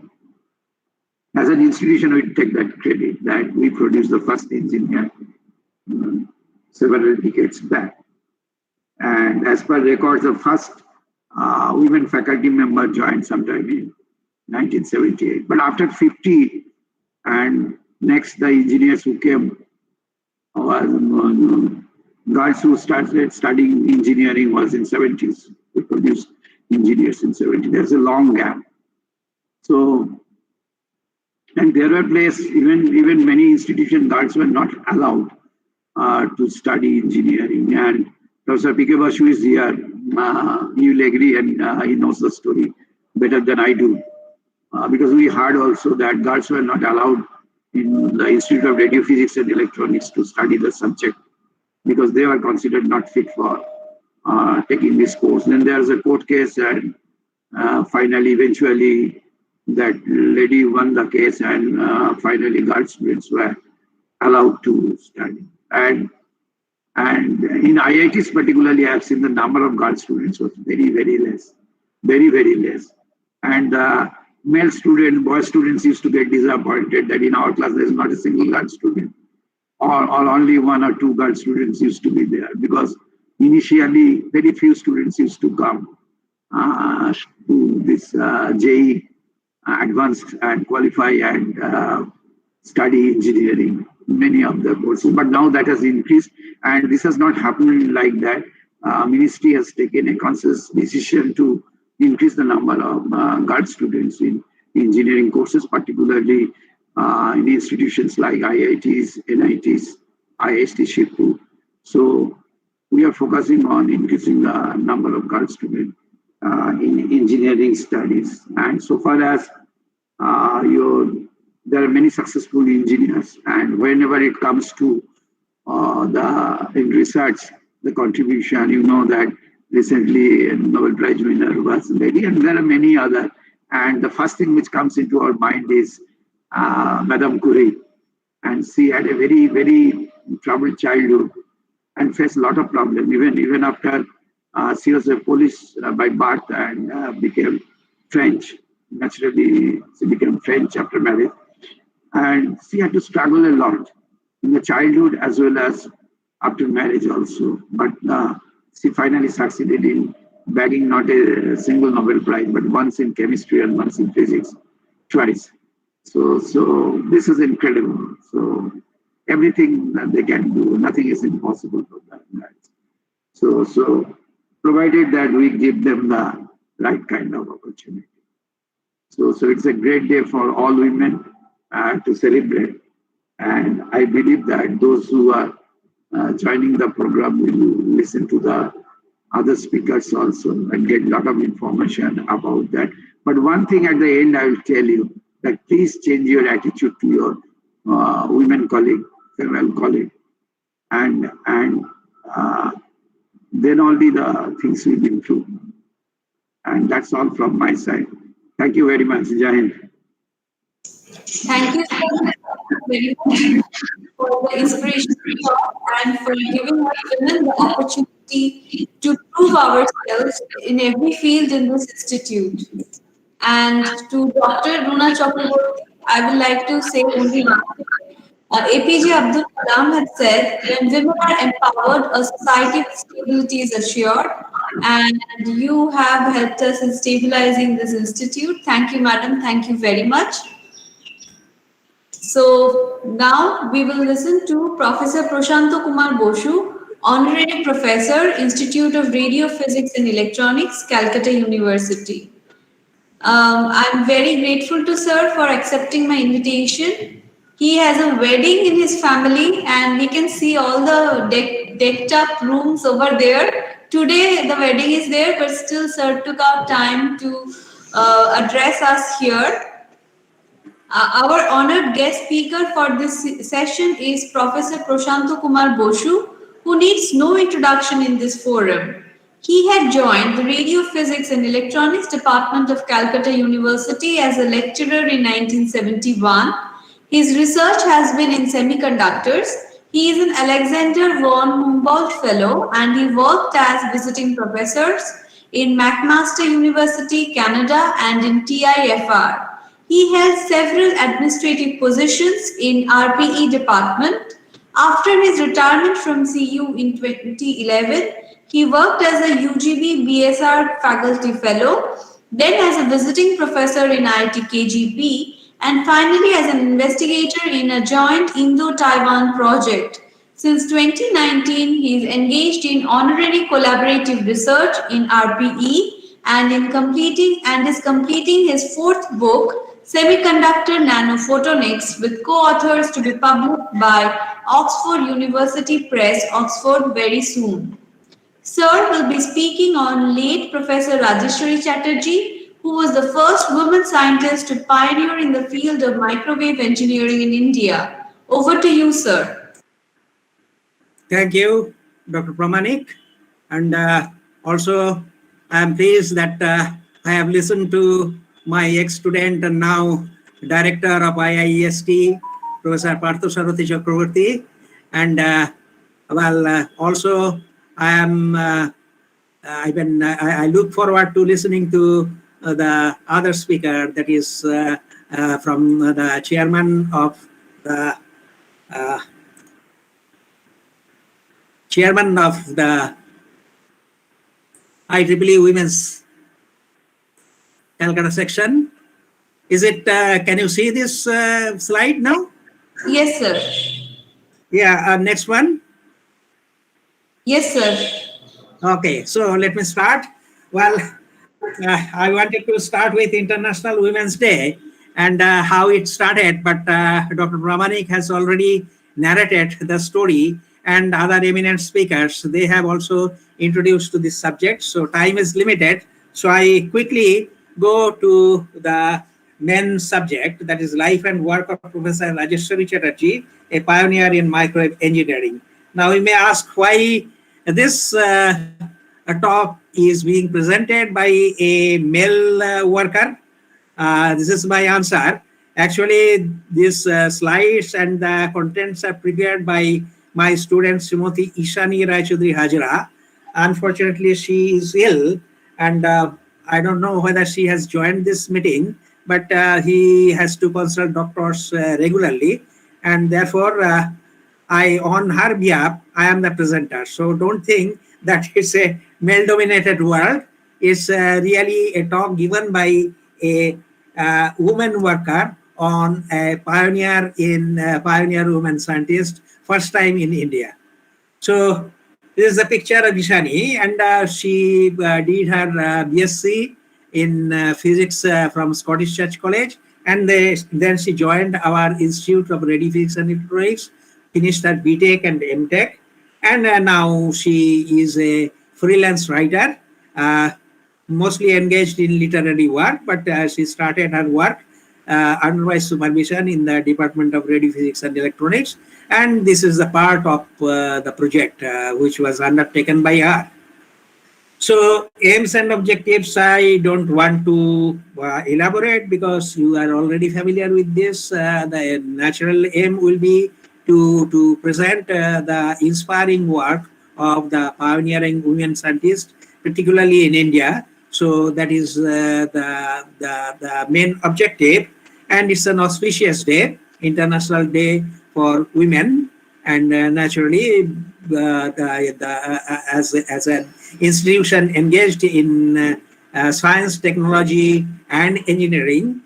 as an institution, we take that credit that we produced the first engineer several decades back. And as per records, the first women faculty member joined sometime in 1978. But after 50, and next the engineers who came was girls who started studying engineering was in 70s. We produced engineers in 70s. There's a long gap. So, and there were places, even many institutions, girls were not allowed to study engineering. And Professor P.K. Basu is here. He will agree, and he knows the story better than I do. Because we heard also that girls were not allowed in the Institute of Radio Physics and Electronics to study the subject because they were considered not fit for taking this course. Then there's a court case, and finally, eventually, that lady won the case, and finally girl students were allowed to study. And in IITs particularly, I have seen the number of girl students was very, very less, very less. And male students, boy students used to get disappointed that in our class there is not a single girl student, or only one or two girl students used to be there, because initially very few students used to come to this JEE advanced and qualify and study engineering, many of the courses. But now that has increased, and this has not happened like that. Ministry has taken a conscious decision to increase the number of girl students in engineering courses, particularly in institutions like IITs, NITs, IIST, Shibpur. So we are focusing on increasing the number of girl students in engineering studies. And so far as there are many successful engineers, and whenever it comes to in research, the contribution, you know that recently a Nobel Prize winner was a lady, and there are many other. And the first thing which comes into our mind is Madame Curie, and she had a very, very troubled childhood and faced a lot of problems, even after she was a Polish by birth and became French. Naturally, she became French after marriage. And she had to struggle a lot in the childhood as well as after marriage also. But she finally succeeded in bagging not a single Nobel Prize, but once in chemistry and once in physics, twice. So this is incredible. So everything that they can do, nothing is impossible for them. So provided that we give them the right kind of opportunity. So it's a great day for all women to celebrate. And I believe that those who are joining the program will listen to the other speakers also and get a lot of information about that. But one thing at the end, I will tell you that please change your attitude to your women colleague, female colleague, and then only the things will improve. And that's all from my side. Thank you very much. Jai Hind. Thank you so very much for the inspirational talk and for giving us women the opportunity to prove ourselves in every field in this institute. And to Dr. Runa Chakraborty, I would like to say only one thing. APJ Abdul Kalam had said, when women are empowered, a society with stability is assured. And you have helped us in stabilizing this institute. Thank you, madam. Thank you very much. So now we will listen to Professor Prashant Kumar Boshu, Honorary Professor, Institute of Radio Physics and Electronics, Calcutta University. I'm very grateful to sir for accepting my invitation. He has a wedding in his family and we can see all the decked up rooms over there. Today the wedding is there, but still sir took out time to address us here. Our honored guest speaker for this session is Professor Prashant Kumar Boshu, who needs no introduction in this forum. He had joined the Radio Physics and Electronics Department of Calcutta University as a lecturer in 1971. His research has been in semiconductors. He is an Alexander von Humboldt Fellow and he worked as visiting professors in McMaster University, Canada and in TIFR. He held several administrative positions in RPE department. After his retirement from CU in 2011, he worked as a UGB BSR faculty fellow, then as a visiting professor in IIT-KGP, and finally as an investigator in a joint Indo-Taiwan project. Since 2019, he is engaged in honorary collaborative research in RPE and is completing his fourth book, Semiconductor Nanophotonics, with co-authors to be published by Oxford University Press, Oxford, very soon. Sir will be speaking on late Professor Rajasthani Chatterjee, who was the first woman scientist to pioneer in the field of microwave engineering in India. Over to you, sir. Thank you, Dr. Pramanik. And also, I am pleased that I have listened to my ex-student and now director of IIEST, Professor Partho Sarathy Chakraborty. And also I am, I look forward to listening to the other speaker, that is from the chairman of the IEEE Women's Calcutta section. Is it, can you see this slide now? Yes, sir. Yeah, next one. Yes, sir. Okay, so let me start. Well, I wanted to start with International Women's Day and how it started, but Dr. Brahmanik has already narrated the story, and other eminent speakers, they have also introduced to this subject. So time is limited. So I quickly go to the main subject, that is life and work of Professor Rajasthani Chatterjee, a pioneer in microwave engineering. Now you may ask why this talk is being presented by a male worker. This is my answer. Actually, these slides and the contents are prepared by my student Srimati Ishani Raichaudhuri Hajra. Unfortunately, she is ill, and I don't know whether she has joined this meeting, but he has to consult doctors regularly, and therefore on her behalf, I am the presenter. So don't think that it's a male-dominated world. It's really a talk given by a woman worker on a pioneer woman scientist, first time in India. So this is a picture of Ishani, and she did her BSc in physics from Scottish Church College, and then she joined our Institute of Radio Physics and Electronics, finished her BTech and MTech, and now she is a freelance writer, mostly engaged in literary work, but she started her work under my supervision in the Department of Radio Physics and Electronics, and this is a part of the project which was undertaken by her. So aims and objectives, I don't want to elaborate because you are already familiar with this. The natural aim will be to present the inspiring work of the pioneering women scientists, particularly in India. So that is the main objective, and it's an auspicious day, International Day for Women, and naturally, as an institution engaged in science, technology, and engineering,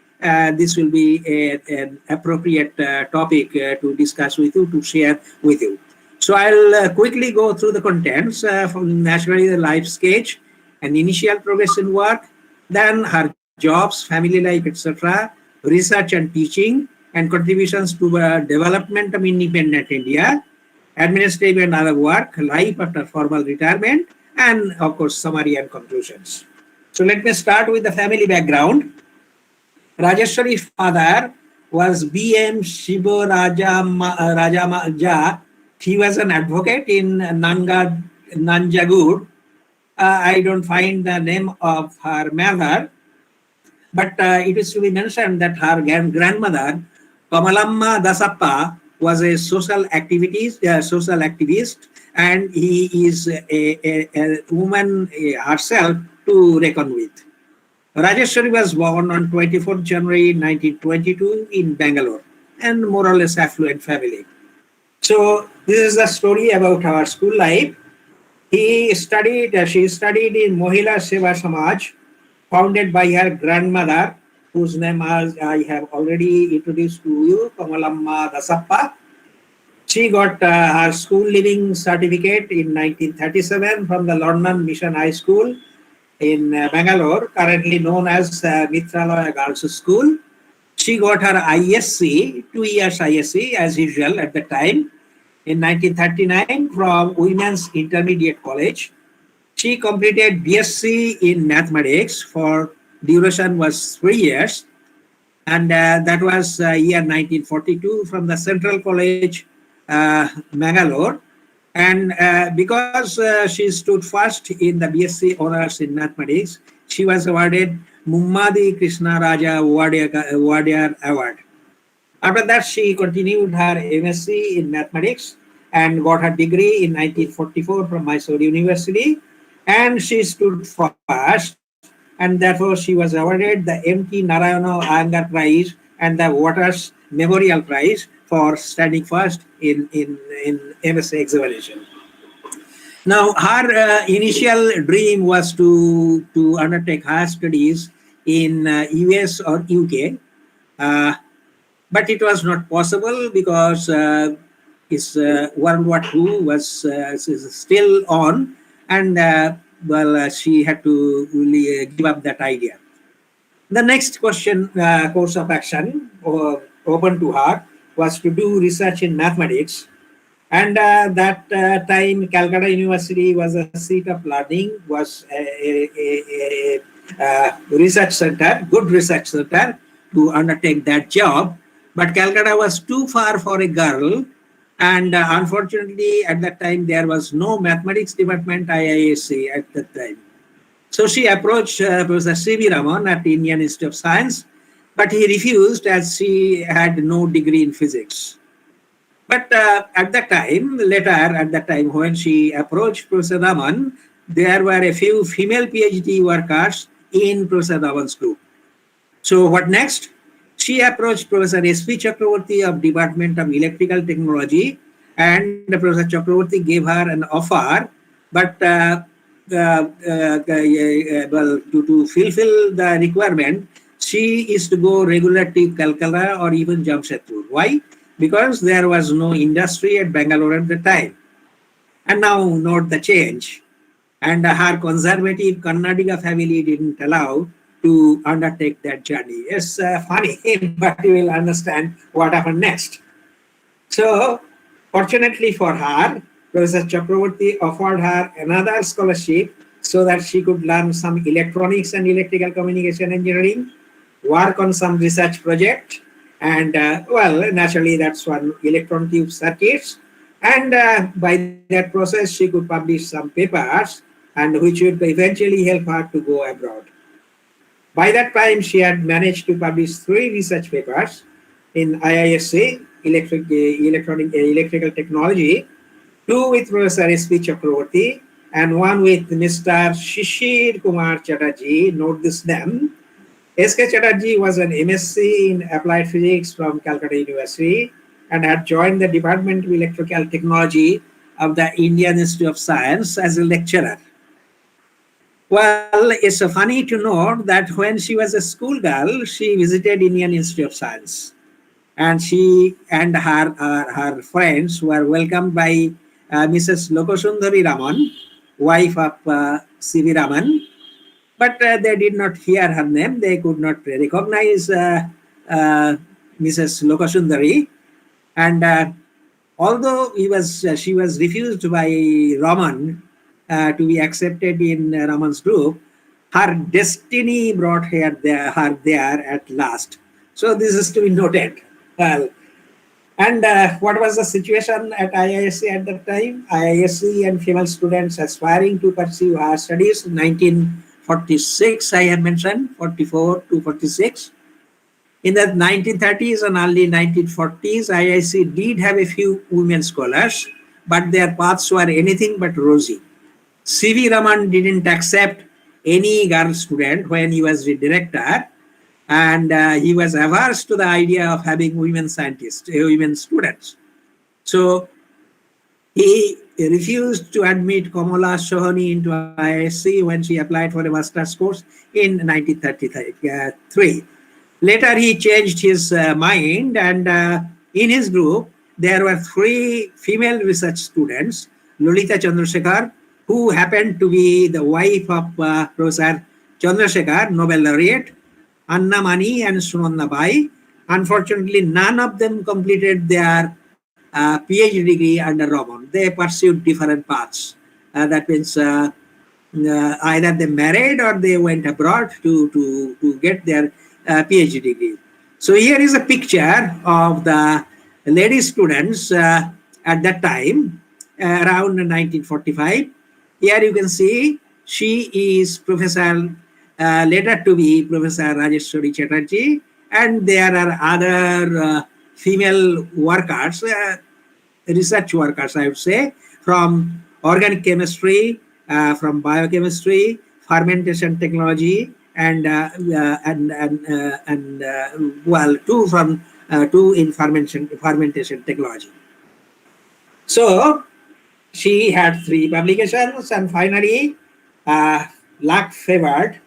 this will be an appropriate topic to discuss with you, to share with you. So I'll quickly go through the contents from naturally the life sketch and initial progression work, then her jobs, family life, etc., research and teaching, and contributions to the development of independent India, administrative and other work, life after formal retirement, and of course, summary and conclusions. So let me start with the family background. Rajeshwari's father was B.M. Shibo Rajamaja. He was an advocate in Nanjangud. I don't find the name of her mother, but it is to be mentioned that her grandmother, Kamalamma Dasappa, was a social activist, and he is a woman herself to reckon with. Rajeshwari was born on 24th January 1922 in Bangalore, and more or less affluent family. So this is the story about our school life. She studied in Mohila Seva Samaj, founded by her grandmother, whose name I have already introduced to you, Kamalamma Dasappa. She got her school leaving certificate in 1937 from the London Mission High School in Bangalore, currently known as Mitralaya Girls School. She got her ISc, 2 years ISc as usual at the time, in 1939 from Women's Intermediate College. She completed BSc in mathematics for duration was 3 years, and that was year 1942 from the Central College, Bangalore. And because she stood first in the BSc honors in mathematics, she was awarded Mummadi Krishna Raja Wadiyar Award. After that, she continued her MSc in mathematics and got her degree in 1944 from Mysore University. And she stood first, and therefore she was awarded the M.T. Narayana Iyengar Prize and the Waters Memorial Prize for standing first in MSc examination. Now, her initial dream was to undertake higher studies in US or UK, but it was not possible because World War II was still on, and she had to really give up that idea. The next course of action open to her was to do research in mathematics. And that time, Calcutta University was a seat of learning, was a research center, good research center to undertake that job. But Calcutta was too far for a girl. And unfortunately, at that time, there was no mathematics department IISc at that time. So she approached Professor C.V. Raman at the Indian Institute of Science, but he refused as she had no degree in physics. But at that time, when she approached Professor Raman, there were a few female PhD workers in Professor Raman's group. So what next? She approached Professor S.P. Chakraborty of Department of Electrical Technology, and Professor Chakraborty gave her an offer, but to fulfill the requirement, she is to go regular to Calcutta or even Jamshedpur. Why? Because there was no industry at Bangalore at the time. And now note the change. And her conservative Karnataka family didn't allow to undertake that journey. It's funny, but you will understand what happened next. So, fortunately for her, Professor Chakraborty offered her another scholarship so that she could learn some electronics and electrical communication engineering, work on some research project, and naturally that's one electron tube circuits. And by that process, she could publish some papers, and which would eventually help her to go abroad. By that time, she had managed to publish 3 research papers in IISc, electrical technology, 2 with Professor S.P. Chakraborty, and 1 with Mr. Shishir Kumar Chatterjee. Note this name. S.K. Chatterjee was an MSc in Applied Physics from Calcutta University and had joined the Department of Electrical Technology of the Indian Institute of Science as a lecturer. Well, it's funny to note that when she was a schoolgirl, she visited Indian Institute of Science, and she and her friends were welcomed by Mrs. Lokasundari Raman, wife of C.V. Raman, but they did not hear her name. They could not recognize Mrs. Lokasundari, and although she was refused by Raman to be accepted in Raman's group, her destiny brought her there at last. So this is to be noted. Well, and what was the situation at IISc at that time? IISc and female students aspiring to pursue higher studies, 1946, I have mentioned, 44 to 46. In the 1930s and early 1940s, IISc did have a few women scholars, but their paths were anything but rosy. C.V. Raman didn't accept any girl student when he was the director, and he was averse to the idea of having women scientists, women students. So he refused to admit Kamala Sohani into IISc when she applied for a master's course in 1933. Later, he changed his mind, and in his group, there were 3 female research students, Lolita Chandrasekhar, who happened to be the wife of Professor Chandrasekhar, Nobel laureate, Anna Mani and Sunanda Bai. Unfortunately, none of them completed their PhD degree under Raman. They pursued different paths. That means either they married or they went abroad to get their PhD degree. So here is a picture of the lady students at that time, around 1945. Here you can see she is Professor later to be Professor Rajasthani Chatterjee, and there are other female workers, research workers, I would say, from organic chemistry, from biochemistry, fermentation technology, and well, two in fermentation technology. So she had 3 publications, and finally, luck favored,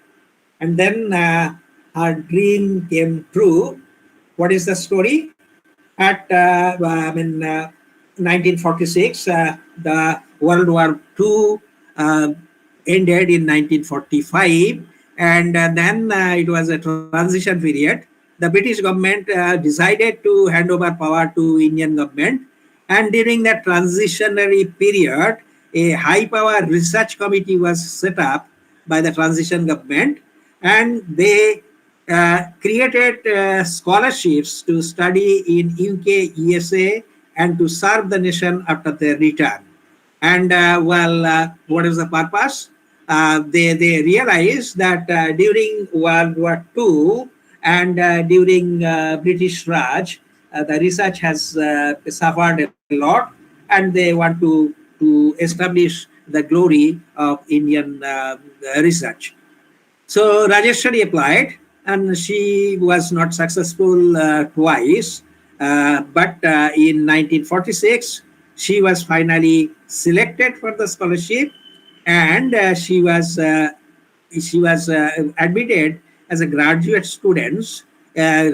and then her dream came true. What is the story? At 1946, the World War II ended in 1945, and then it was a transition period. The British government decided to hand over power to Indian government, and during that transitionary period, a high-power research committee was set up by the transition government, and they created scholarships to study in UK, USA, and to serve the nation after their return. And what is the purpose? They realized that during World War II and during British Raj, the research has suffered a lot, and they want to establish the glory of Indian research. So Rajeshwari applied, and she was not successful twice. But in 1946, she was finally selected for the scholarship, and she was admitted as a graduate student in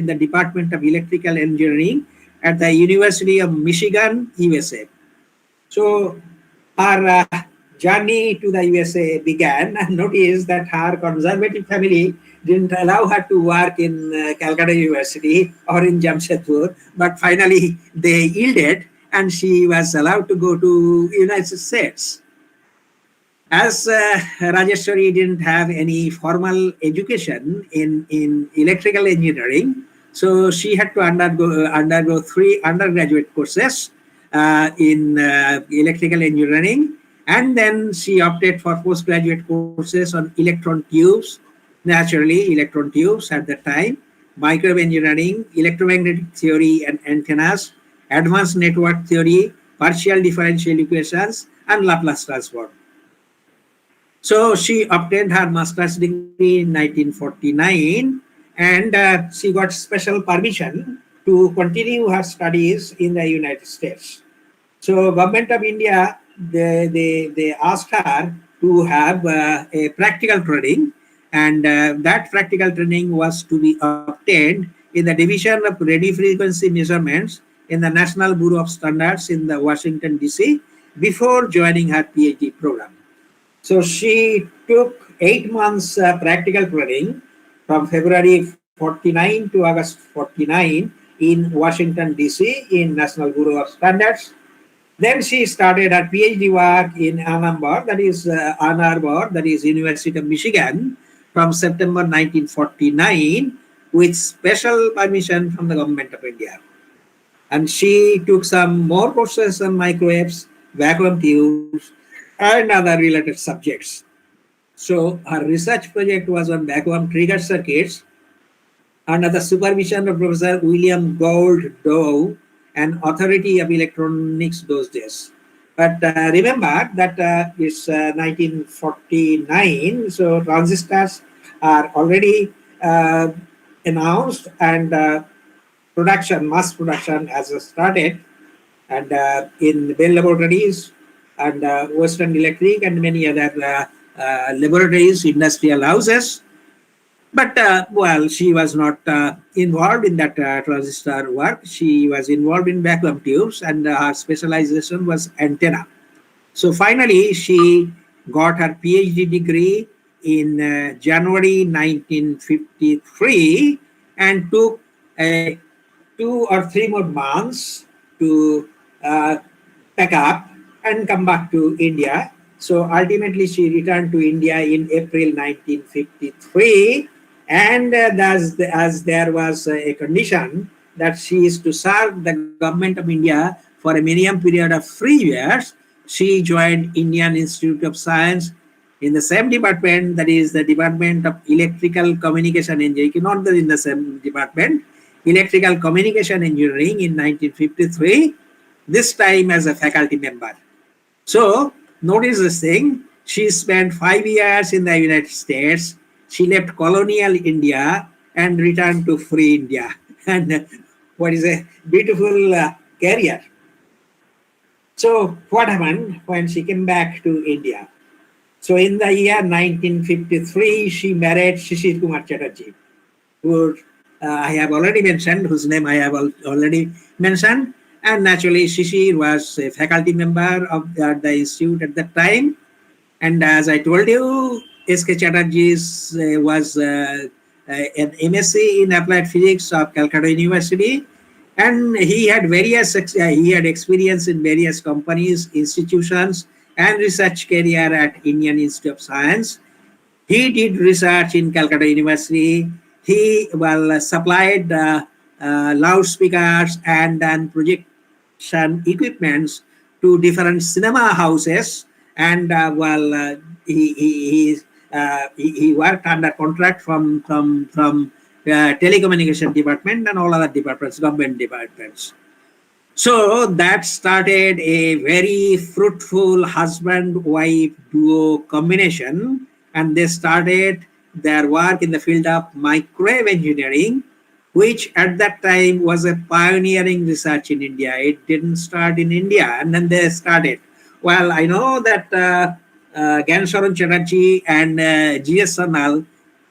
the Department of Electrical Engineering at the University of Michigan, USA. So her journey to the USA began, and notice that her conservative family didn't allow her to work in Calcutta University or in Jamshedpur, but finally they yielded, and she was allowed to go to United States. As Rajeshwari didn't have any formal education in electrical engineering, so she had to undergo 3 undergraduate courses in electrical engineering, and then she opted for postgraduate courses on electron tubes, naturally electron tubes at the time, microwave engineering, electromagnetic theory and antennas, advanced network theory, partial differential equations, and Laplace transform. So she obtained her master's degree in 1949, and she got special permission to continue her studies in the United States. So government of India, they asked her to have a practical training, and that practical training was to be obtained in the Division of Radio Frequency Measurements in the National Bureau of Standards in the Washington, D.C. before joining her PhD program. So she took 8 months practical training from February 49 to August 49 in Washington, D.C. in National Bureau of Standards. Then she started her PhD work in Ann Arbor, that is University of Michigan, from September 1949 with special permission from the government of India. And she took some more courses on microwaves, vacuum tubes, and other related subjects. So her research project was on vacuum trigger circuits under the supervision of Professor William Gould Dow, an authority of electronics those days. But remember that it's 1949, so transistors are already announced, and mass production has started, and in Bell Laboratories and Western Electric and many other laboratories, industrial houses. But she was not involved in that transistor work. She was involved in vacuum tubes, and her specialization was antenna. So finally, she got her PhD degree in January 1953, and took 2 or 3 more months to pack up and come back to India. So ultimately, she returned to India in April 1953. And as there was a condition that she is to serve the government of India for a minimum period of 3 years, she joined Indian Institute of Science in the same department, that is the Department of Electrical Communication Engineering, not in the same department, Electrical Communication Engineering in 1953, this time as a faculty member. So notice this thing, she spent 5 years in the United States, she left colonial India and returned to free India. And what is a beautiful career. So what happened when she came back to India? So in the year 1953, she married Kumar Chatterjee, who I have already mentioned, whose name I have already mentioned. And naturally, Shishir was a faculty member of the institute at that time. And as I told you, S.K. Chatterjee was an MSc in applied physics of Calcutta University. And he had he had experience in various companies, institutions, and research career at Indian Institute of Science. He did research in Calcutta University. He supplied loudspeakers and projection equipments to different cinema houses, and he worked under contract from telecommunication department and all other departments, government departments. So that started a very fruitful husband-wife duo combination, and they started their work in the field of microwave engineering, which at that time was a pioneering research in India. It didn't start in India, and then they started. Well, I know that Gyan Chatterjee and G.S. Sanal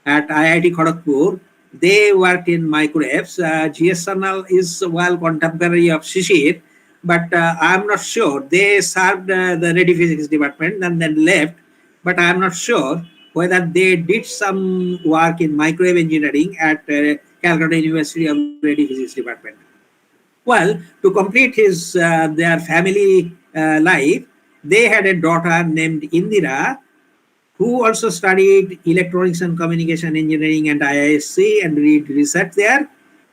at IIT Kharagpur, they worked in microwaves. G.S. Sanal is contemporary of Shishir, but I'm not sure. They served the radio physics department and then left, but I'm not sure whether they did some work in microwave engineering at Calcutta University of Radio Physics Department. Well, to complete their family life, they had a daughter named Indira, who also studied electronics and communication engineering at IISc and did research there.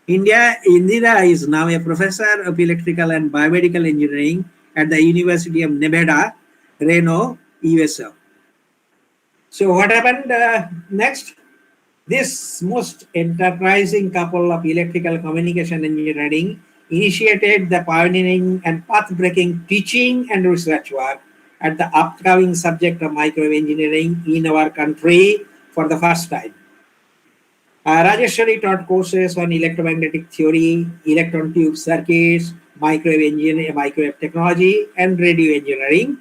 Indira is now a professor of electrical and biomedical engineering at the University of Nevada, Reno, USA. So what happened next? This most enterprising couple of electrical communication engineering initiated the pioneering and path-breaking teaching and research work at the upcoming subject of microwave engineering in our country for the first time. Rajeshwari taught courses on electromagnetic theory, electron tube circuits, microwave engineering, microwave technology, and radio engineering.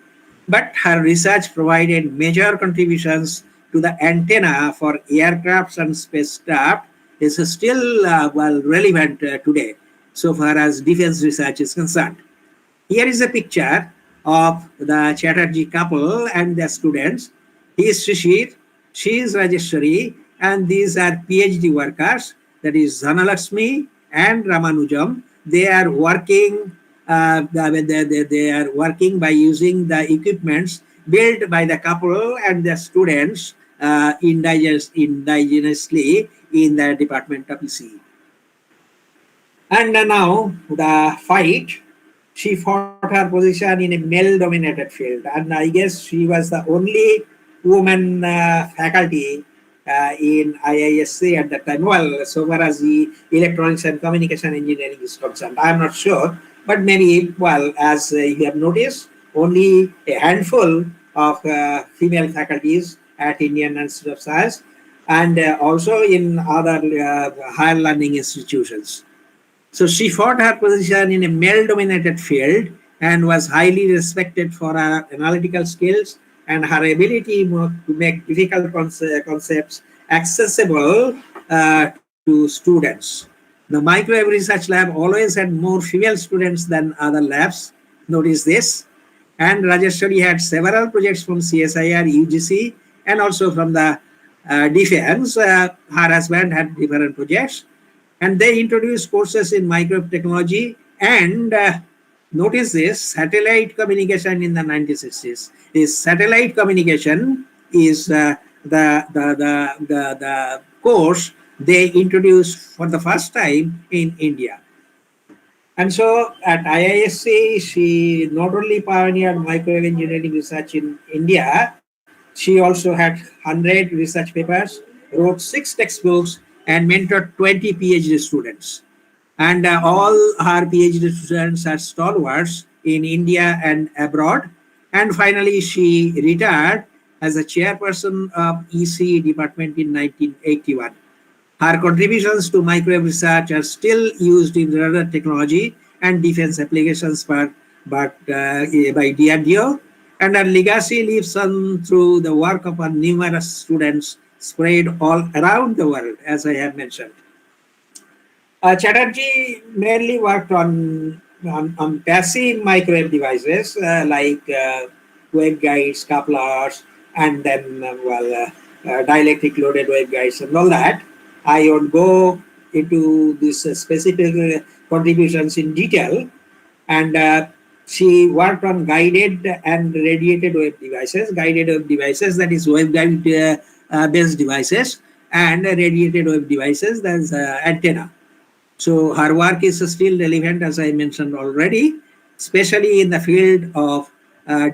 But her research provided major contributions to the antenna for aircrafts and spacecraft. This is still relevant today, so far as defense research is concerned. Here is a picture of the Chatterjee couple and their students. He is Shishir, she is Rajeshwari, and these are PhD workers, that is Dhanalakshmi and Ramanujam. They are working. They are working by using the equipments built by the couple and the students indigenously in the Department of ECE. And now the fight. She fought her position in a male-dominated field, and I guess she was the only woman faculty in IISc at that time. Well, so far as the electronics and communication engineering is concerned, I'm not sure, but maybe, well, as you have noticed, only a handful of female faculties at Indian Institute of Science and also in other higher learning institutions. So she fought her position in a male-dominated field and was highly respected for her analytical skills and her ability to make difficult concepts accessible to students. The microwave research lab always had more female students than other labs. Notice this. And Rajeshwari had several projects from CSIR, UGC, and also from the defense. Her husband had different projects. And they introduced courses in microwave technology and notice this, satellite communication in the 1960s. This satellite communication is the course they introduced for the first time in India. And so at IISc, she not only pioneered microwave engineering research in India, She also had 100 research papers, wrote 6 textbooks, and mentored 20 PhD students. And all her PhD students are stalwarts in India and abroad. And finally, she retired as a chairperson of EC department in 1981. Her contributions to microwave research are still used in radar technology and defense applications by DRDO, and her legacy lives on through the work of her numerous students spread all around the world, as I have mentioned. Chatterjee mainly worked on passive microwave devices like waveguides, couplers, and then dielectric loaded waveguides and all that. I won't go into these specific contributions in detail. And she worked on guided and radiated wave devices, that is waveguide based devices, and radiated wave devices, that's antenna. So her work is still relevant, as I mentioned already, especially in the field of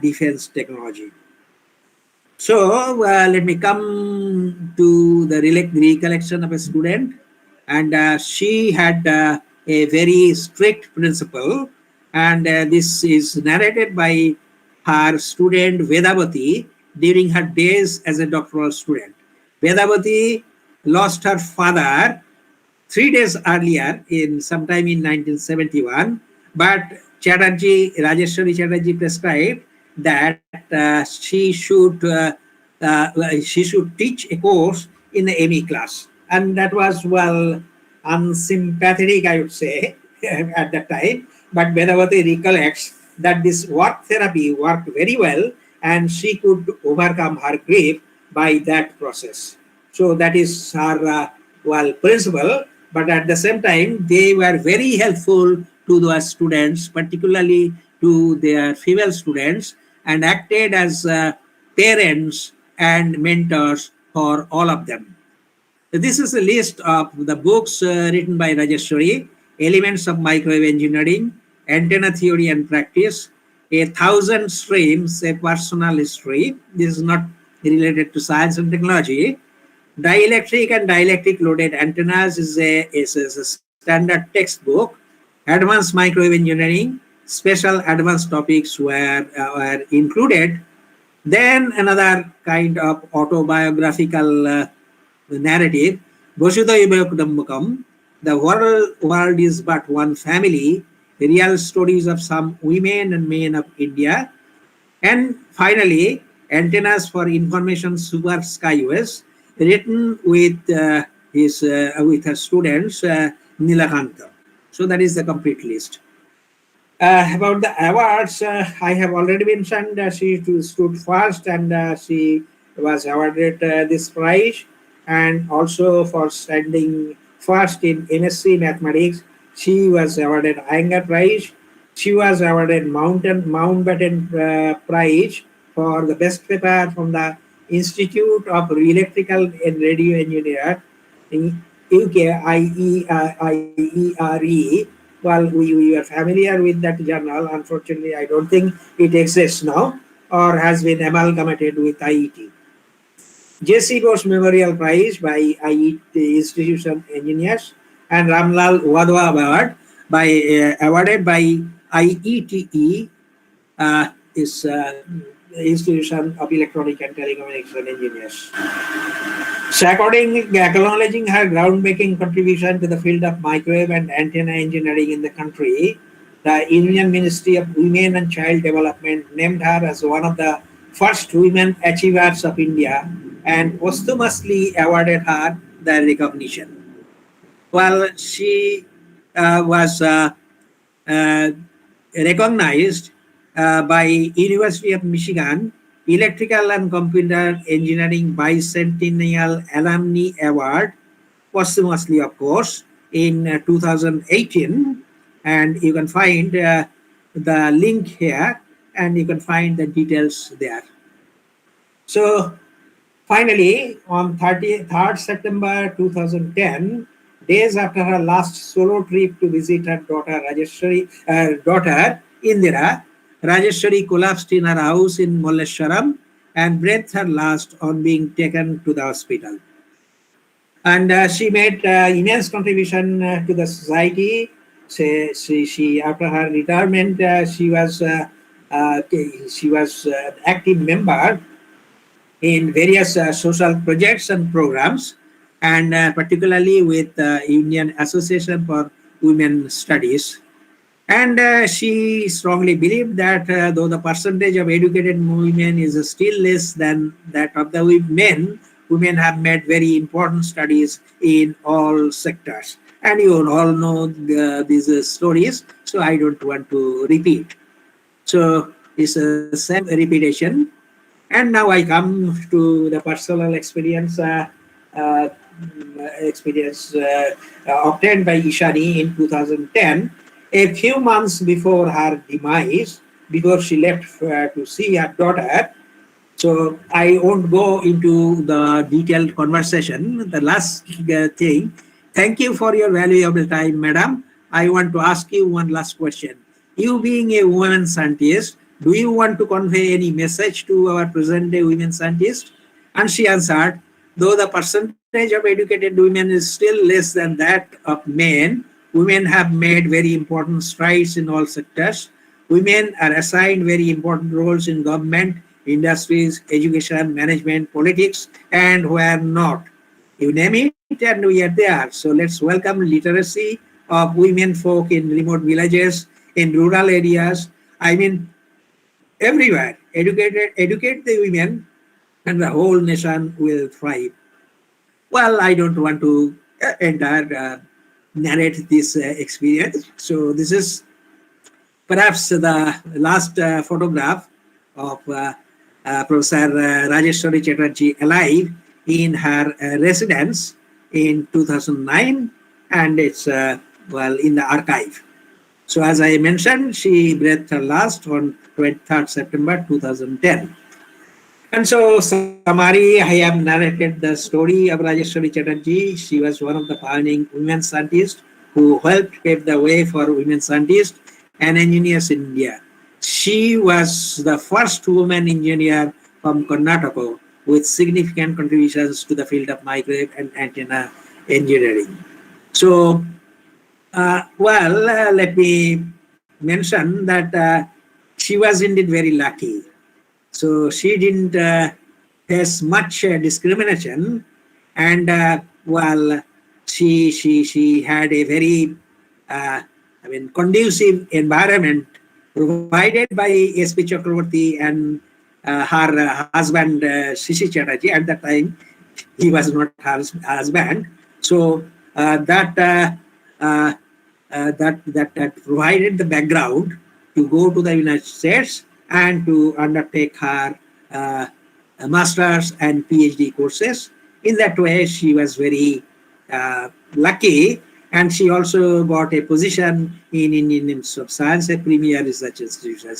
defense technology. So let me come to the recollection of a student, and she had a very strict principle, and this is narrated by her student Vedavati during her days as a doctoral student. Vedavati lost her father 3 days earlier, in sometime in 1971, but Rajasthani Chatterjee prescribed that she should teach a course in the ME class, and that was unsympathetic, I would say, at that time. But Vedavati recollects that this work therapy worked very well, and she could overcome her grief by that process. So that is her principle. But at the same time, they were very helpful to the students, particularly to their female students, and acted as parents and mentors for all of them. This is a list of the books written by Rajasthani: Elements of Microwave Engineering, Antenna Theory and Practice, 1,000 Streams, a Personal History. This is not related to science and technology. Dielectric and dielectric loaded antennas is a standard textbook. Advanced microwave engineering, special advanced topics were included. Then another kind of autobiographical narrative, Boshudaiva Kudumbakam, the world is but one family, real stories of some women and men of India. And finally, Antennas for Information Super Skyways, written with with her students, Nilakanta. So that is the complete list. About the awards, I have already mentioned she stood first, and she was awarded this prize, and also for standing first in MSc Mathematics, she was awarded Iyengar Prize. She was awarded Mountbatten Prize for the best paper from the Institute of Electrical and Radio Engineer in UK, IERE. Well, we are familiar with that journal. Unfortunately, I don't think it exists now or has been amalgamated with IET. J.C. Bose Memorial Prize by IET Institution Engineers, and Ramlal Wadhwa Award awarded by IETE, is Institution of Electronic and Telecommunication Engineers. So acknowledging her groundbreaking contribution to the field of microwave and antenna engineering in the country, the Indian Ministry of Women and Child Development named her as one of the first women achievers of India and posthumously awarded her the recognition. Well, she was recognized by University of Michigan Electrical and Computer Engineering Bicentennial Alumni Award, posthumously, of course, in 2018. And you can find the link here, and you can find the details there. So finally, on 3rd September 2010, days after her last solo trip to visit her daughter Indira, Rajasthani collapsed in her house in Molleswaram and breathed her last on being taken to the hospital. And she made immense contribution to the society. She after her retirement, she was an active member in various social projects and programs, and particularly with Indian Association for Women Studies. And she strongly believed that though the percentage of educated women is still less than that of the men, women have made very important studies in all sectors. And you all know these stories, so I don't want to repeat. So it's a same repetition. And now I come to the personal experience uh, obtained by Ishani in 2010, a few months before her demise, before she left to see her daughter. So I won't go into the detailed conversation. The last thing, thank you for your valuable time, madam. I want to ask you one last question. You being a woman scientist, do you want to convey any message to our present day women scientists? And she answered, though the percentage of educated women is still less than that of men, women have made very important strides in all sectors. Women are assigned very important roles in government, industries, education, management, politics, and where not. You name it, and we are there. So let's welcome literacy of women folk in remote villages, in rural areas. I mean, everywhere. Educate the women, and the whole nation will thrive. Well, I don't want to narrate this experience. So this is perhaps the last photograph of Professor Rajasthani Chatterjee alive in her residence in 2009, and it's in the archive. So as I mentioned, she breathed her last on 23rd September 2010. And so, summary, I have narrated the story of Rajasthani Chatterjee. She was one of the pioneering women scientists who helped pave the way for women scientists and engineers in India. She was the first woman engineer from Karnataka with significant contributions to the field of microwave and antenna engineering. So, let me mention that she was indeed very lucky. So she didn't face much discrimination, and she had a very conducive environment provided by S.P. Chakraborty and her husband Shishi Chatterjee. At that time, he was not her husband. So that provided the background to go to the United States and to undertake her master's and PhD courses. In that way, she was very lucky, and she also got a position in Indian Institute of Science, a premier research institution.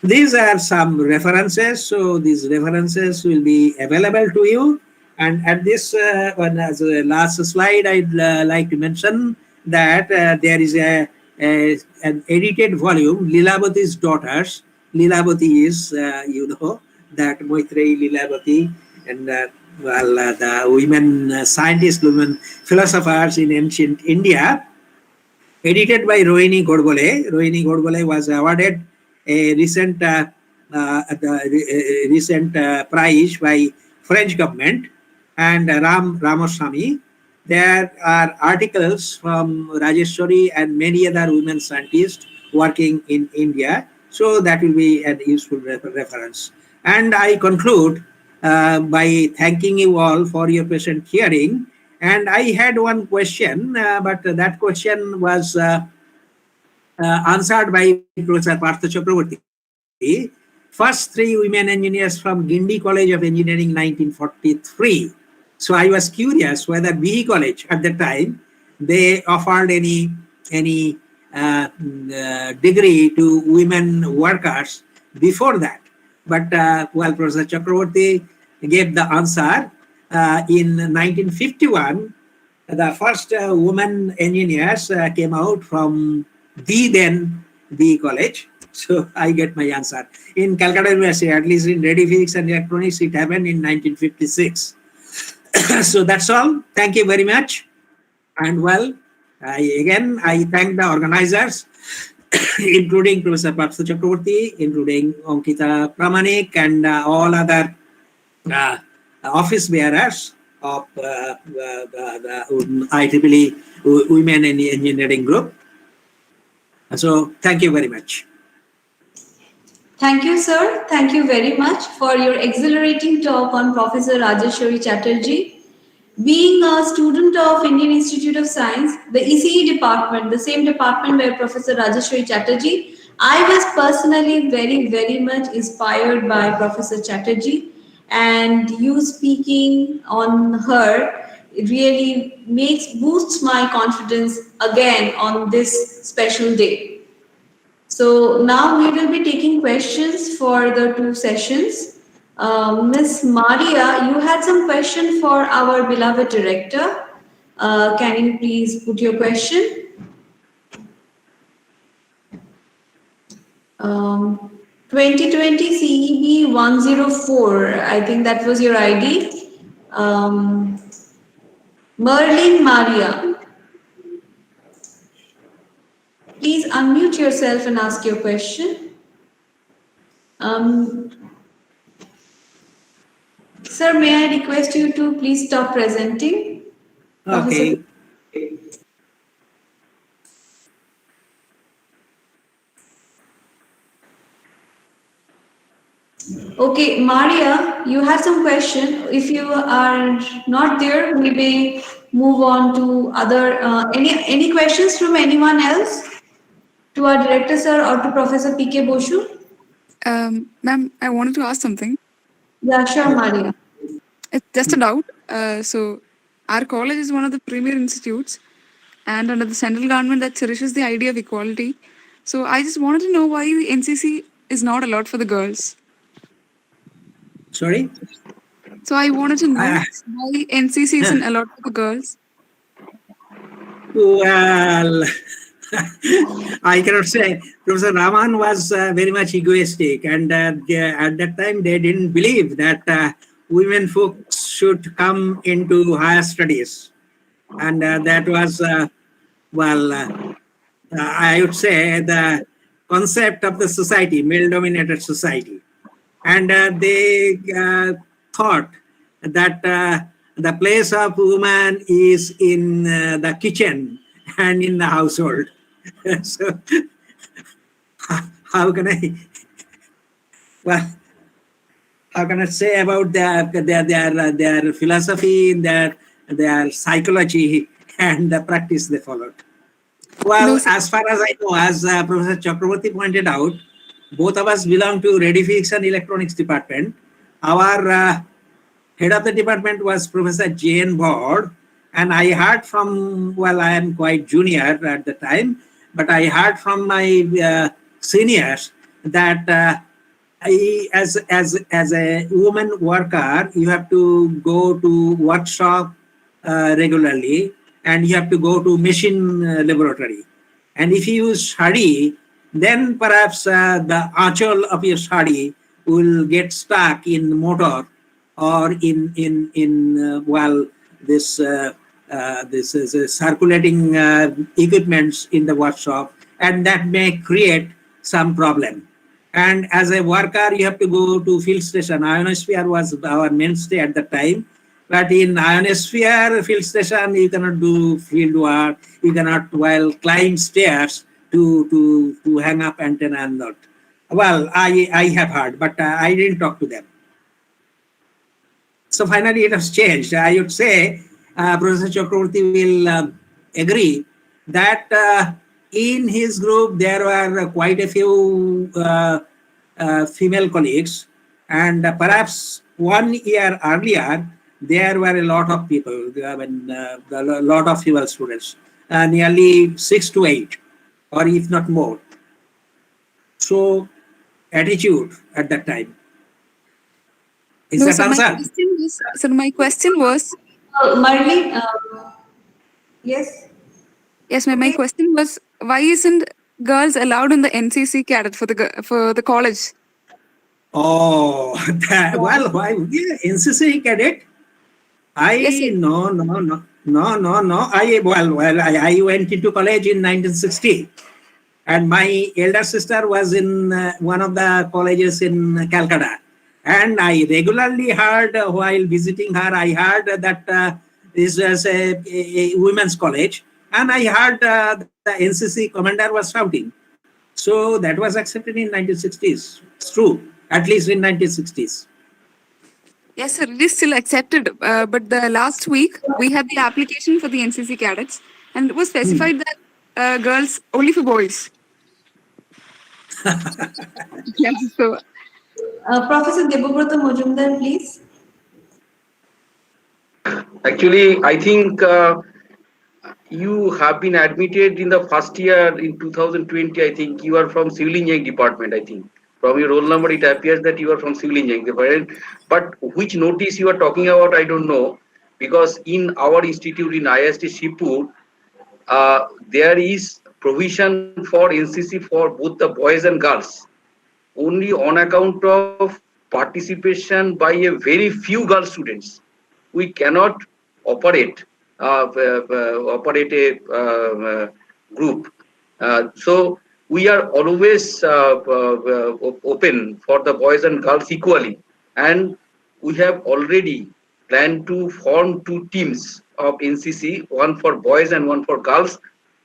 These are some references, so these references will be available to you. And at this one, as a last slide, I'd like to mention that there is an edited volume, Lilavati's Daughters. Lilavati is, that Maitreyi Lilavati, and the women scientists, women philosophers in ancient India, edited by Rohini Godbole. Rohini Godbole was awarded a recent prize by French government, and Ramaswamy. There are articles from Rajeshwari and many other women scientists working in India. So that will be a useful reference. And I conclude by thanking you all for your patient hearing. And I had one question, but that question was answered by Professor Partha Chakraborty. First 3 women engineers from Guindy College of Engineering, 1943. So I was curious whether BE College at the time, they offered any degree to women workers before that. But Professor Chakraborty gave the answer. In 1951, the first women engineers came out from the then BE College. So I get my answer. In Calcutta University, at least in radio physics and electronics, it happened in 1956. So that's all. Thank you very much. And well, I thank the organizers, including Professor Partha Chakraborty, including Ankita Pramanik, and all other office bearers of the IEEE Women in Engineering Group. So thank you very much. Thank you, sir. Thank you very much for your exhilarating talk on Professor Rajasthani Chatterjee. Being a student of Indian Institute of Science, the ECE department, the same department where Professor Rajasthani Chatterjee, I was personally very much inspired by Professor Chatterjee, and you speaking on her really boosts my confidence again on this special day. So now we will be taking questions for the two sessions. Miss Maria, you had some question for our beloved director. Can you please put your question? 2020 CEB 104, I think that was your ID. Merlin Maria. Please unmute yourself and ask your question. Sir, may I request you to please stop presenting? Okay. Okay, Maria, you have some question. If you are not there, we may move on to other. Any questions from anyone else? To our director, sir, or to Professor P.K. Boshu? Ma'am, I wanted to ask something. Yeah, sure, Maria. It's just a doubt. So, our college is one of the premier institutes, and under the central government that cherishes the idea of equality. So, I just wanted to know why the NCC is not allowed for the girls. Sorry? So, I wanted to know why NCC isn't allowed for the girls. Well, I cannot say. Professor Raman was very much egoistic, and at that time they didn't believe that women folks should come into higher studies, and that was I would say the concept of the society, male-dominated society, and they thought that the place of woman is in the kitchen and in the household. So how can I? Well, how can I say about their philosophy, their psychology, and the practice they followed? Well, No, as far as I know, as Professor Chakraborty pointed out, both of us belong to Radio Physics and Electronics department. Our head of the department was Professor J.N. Bod, and I heard from, well, I am quite junior at the time, but I heard from my seniors that as a woman worker, you have to go to workshop regularly, and you have to go to machine laboratory. And if you study, then perhaps the anchor of your study will get stuck in motor or in this is circulating equipments in the workshop, and that may create some problem. And as a worker, you have to go to field station. Ionosphere was our mainstay at the time. But in ionosphere field station, you cannot do field work. You cannot climb stairs to hang up antenna and that. Well, I have heard, but I didn't talk to them. So finally, it has changed. I would say Professor Chakraborty will agree that in his group there were quite a few female colleagues, and perhaps 1 year earlier there were a lot of people, a lot of female students, nearly 6 to 8, or if not more. So attitude at that time. Is No, that sir, answer? my question was, Marlene, yes? yes, ma'am, my question was, why isn't girls allowed in the NCC cadet for the college? Oh, well, why? Yeah, NCC cadet. Yes, sir. No. I went into college in 1960, and my elder sister was in one of the colleges in Calcutta. And I regularly heard while visiting her, I heard that this was a women's college, and I heard the NCC commander was shouting. So that was accepted in 1960s. It's true, at least in 1960s. Yes, sir. It is still accepted. But the last week we had the application for the NCC cadets, and it was specified that girls only for boys. Yes. So Professor Debobrata Mojumdar, please. Actually, I think you have been admitted in the first year in 2020. I think you are from civil engineering department. I think from your roll number it appears that you are from civil engineering department. But which notice you are talking about, I don't know, because in our institute in IIST Shibpur, there is provision for NCC for both the boys and girls. Only on account of participation by a very few girl students, we cannot operate operate a group. So we are always open for the boys and girls equally, and we have already planned to form two teams of NCC, one for boys and one for girls,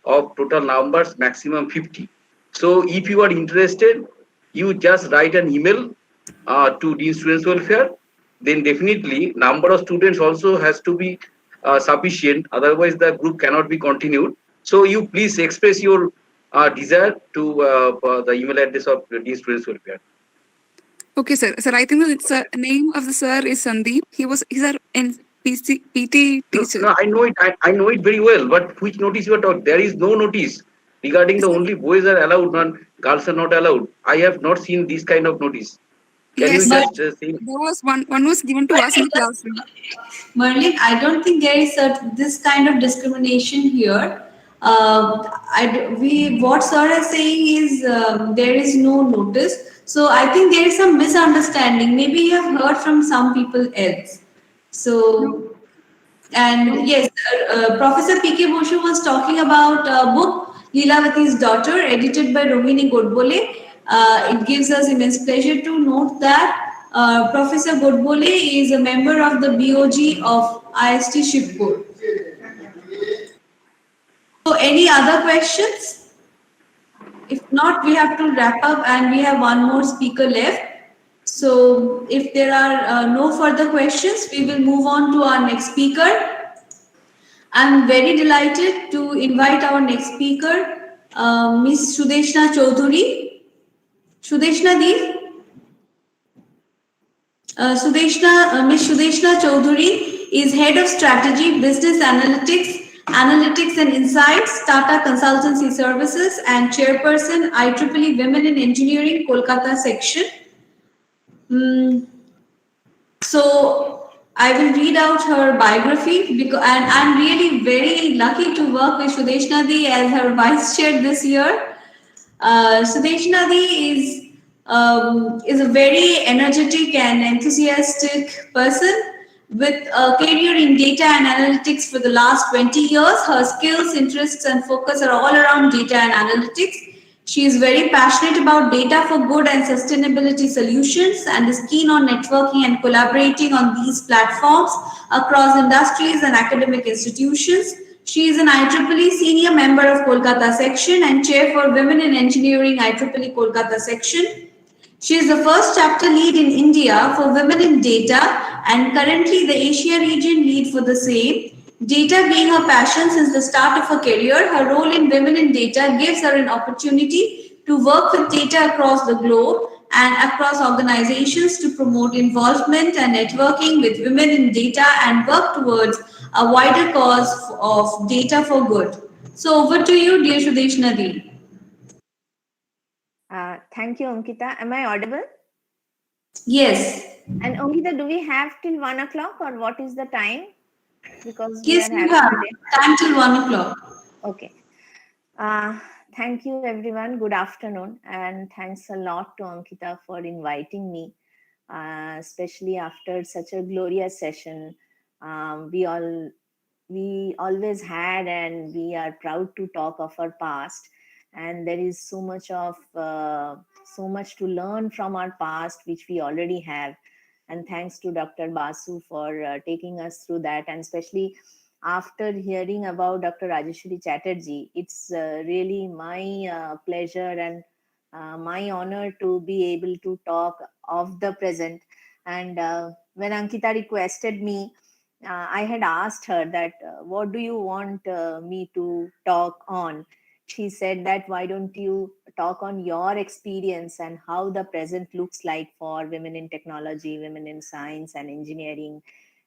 of total numbers maximum 50. So if you are interested, you just write an email to the students welfare. Then definitely number of students also has to be sufficient. Otherwise, the group cannot be continued. So you please express your desire to the email address of the students welfare. okay, sir. Sir, I think it's name of the sir is Sandeep. He's our PT teacher. No, I know it. I know it very well. But which notice you are talking? There is no notice regarding the only boys are allowed and girls are not allowed. I have not seen this kind of notice. Can you Yes, just say? there was one was given to us in the classroom. Merlin, I don't think there is this kind of discrimination here. What sir is saying is there is no notice. So I think there is some misunderstanding. Maybe you have heard from some people else. So and yes, Professor P.K. Boshu was talking about a book, Leelavati's Daughter, edited by Romini Godbole. It gives us immense pleasure to note that Professor Godbole is a member of the BOG of IIST Shibpur. So, any other questions? If not, we have to wrap up and we have one more speaker left. So, if there are no further questions, we will move on to our next speaker. I'm very delighted to invite our next speaker, Ms. Sudeshna Chaudhuri. Sudeshna Di? Ms. Sudeshna Chaudhuri is Head of Strategy, Business Analytics and Insights, Tata Consultancy Services, and Chairperson, IEEE Women in Engineering, Kolkata Section. So I will read out her biography and I'm really very lucky to work with Sudeshna Di as her vice chair this year. Sudeshna Di is a very energetic and enthusiastic person with a career in data and analytics for the last 20 years. Her skills, interests, and focus are all around data and analytics. She is very passionate about data for good and sustainability solutions and is keen on networking and collaborating on these platforms across industries and academic institutions. She is an IEEE senior member of Kolkata section and chair for Women in Engineering IEEE Kolkata section. She is the first chapter lead in India for Women in Data and currently the Asia region lead for the same. Data being her passion since the start of her career, her role in Women in Data gives her an opportunity to work with data across the globe and across organizations to promote involvement and networking with women in data and work towards a wider cause of data for good. So over to you, dear Sudeshna Di. Thank you, Ankita. Am I audible? Yes. And Ankita, do we have till 1 o'clock or what is the time? Because yes, we are you having have today time till 1 o'clock. Okay. Thank you, everyone. Good afternoon, and thanks a lot to Ankita for inviting me, especially after such a glorious session. We always had, and we are proud to talk of our past. And there is so much to learn from our past, which we already have. And thanks to Dr. Basu for taking us through that, and especially after hearing about Dr. Rajasthani Chatterjee, it's really my pleasure and my honor to be able to talk of the present. And when Ankita requested me, I had asked her that, what do you want me to talk on? She said that, why don't you talk on your experience and how the present looks like for women in technology, women in science and engineering,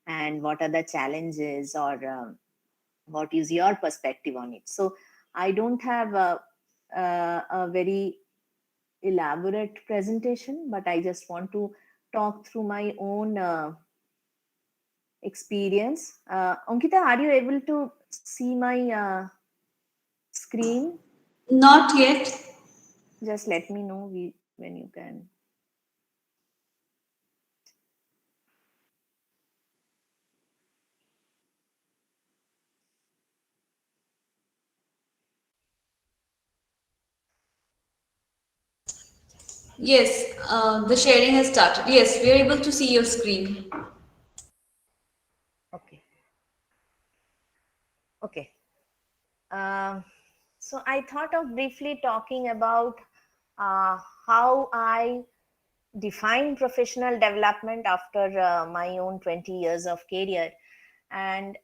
and what are the challenges, or what is your perspective on it. So I don't have a very elaborate presentation, but I just want to talk through my own experience. Ankita, are you able to see my screen? Not yet. Just let me know when you can. Yes, the sharing has started. Yes, we are able to see your screen. Okay. Okay. So I thought of briefly talking about how I define professional development after my own 20 years of career. And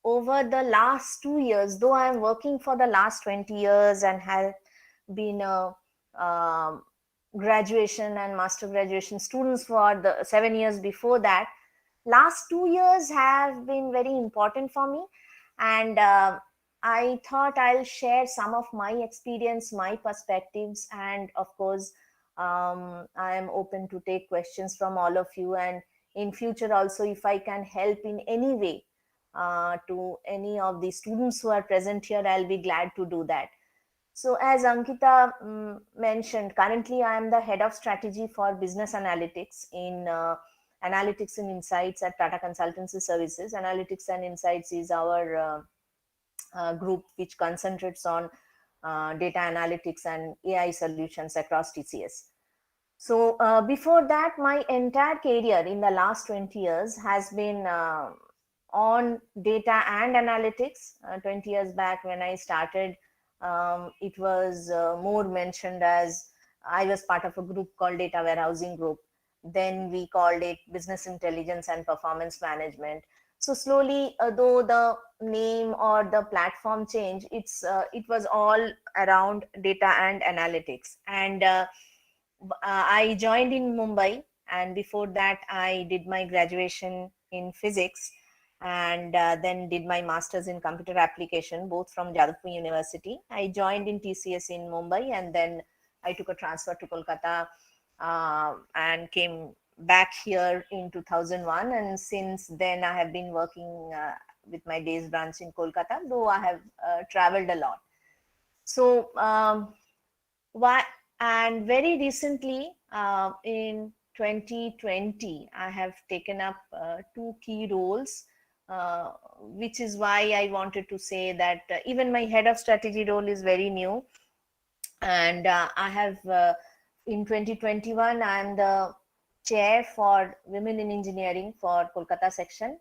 over the last 2 years, though I am working for the last 20 years and have been a graduation and master graduation students for the 7 years before that, last 2 years have been very important for me. And I thought I'll share some of my experience, my perspectives, and of course, I am open to take questions from all of you. And in future also, if I can help in any way to any of the students who are present here, I'll be glad to do that. So, as Ankita mentioned, currently I am the head of strategy for business analytics in Analytics and Insights at Tata Consultancy Services. Analytics and Insights is our group which concentrates on data analytics and AI solutions across TCS. So before that, my entire career in the last 20 years has been on data and analytics. 20 years back when I started, it was more mentioned as, I was part of a group called Data Warehousing Group. Then we called it Business Intelligence and Performance Management. So slowly, though the name or the platform changed, it was all around data and analytics. And I joined in Mumbai, and before that, I did my graduation in physics, and then did my master's in computer application, both from Jadavpur University. I joined in TCS in Mumbai, and then I took a transfer to Kolkata and came back here in 2001. And since then, I have been working with my base branch in Kolkata, though I have traveled a lot. So, why? And very recently, in 2020, I have taken up two key roles, which is why I wanted to say that even my head of strategy role is very new. And I have, in 2021, I am the chair for Women in Engineering for Kolkata section.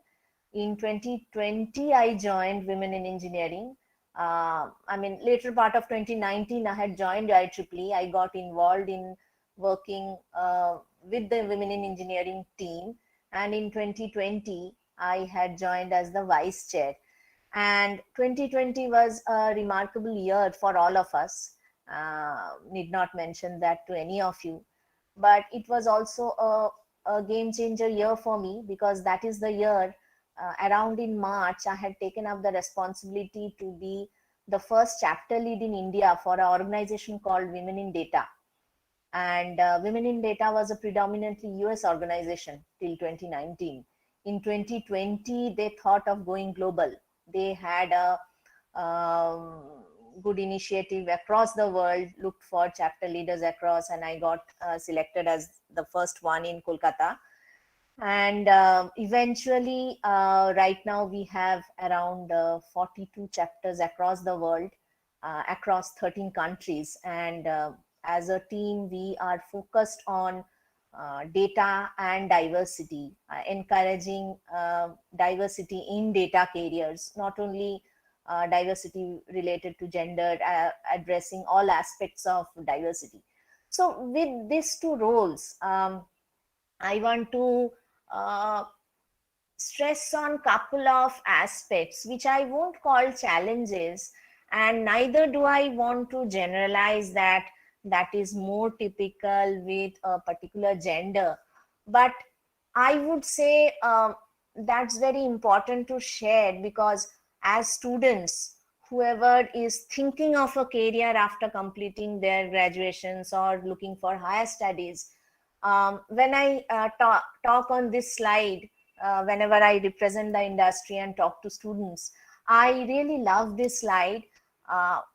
In 2020, I joined Women in Engineering. I mean, later part of 2019, I had joined IEEE. I got involved in working with the Women in Engineering team. And in 2020, I had joined as the vice chair. And 2020 was a remarkable year for all of us. Need not mention that to any of you. But it was also a game changer year for me, because that is the year, around in March, I had taken up the responsibility to be the first chapter lead in India for an organization called Women in Data. And Women in Data was a predominantly US organization till 2019. In 2020, they thought of going global. They had a good initiative across the world, looked for chapter leaders across, and I got selected as the first one in Kolkata. And eventually, right now we have around 42 chapters across the world, across 13 countries. And as a team, we are focused on data and diversity, encouraging diversity in data careers, not only diversity related to gender, addressing all aspects of diversity. So with these two roles, I want to uh, stress on couple of aspects which I won't call challenges, and neither do I want to generalize that that is more typical with a particular gender. But I would say that's very important to share, because as students, whoever is thinking of a career after completing their graduations or looking for higher studies, when I talk on this slide, whenever I represent the industry and talk to students, I really love this slide.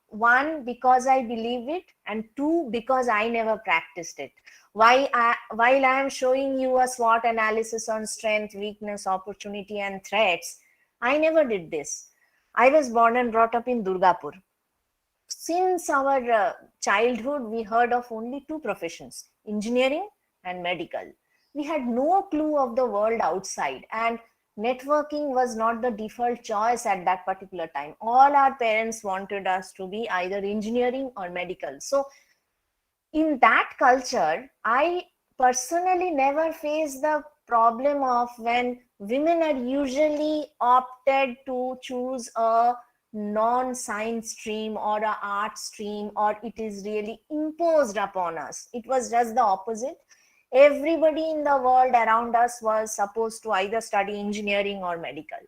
One, because I believe it, and two, because I never practiced it. While I am showing you a SWOT analysis on strength, weakness, opportunity, and threats, I never did this. I was born and brought up in Durgapur. Since our childhood, we heard of only two professions, engineering and medical. We had no clue of the world outside, and networking was not the default choice at that particular time. All our parents wanted us to be either engineering or medical. So in that culture, I personally never faced the problem of when women are usually opted to choose a non-science stream or a art stream, or it is really imposed upon us. It was just the opposite. Everybody in the world around us was supposed to either study engineering or medical.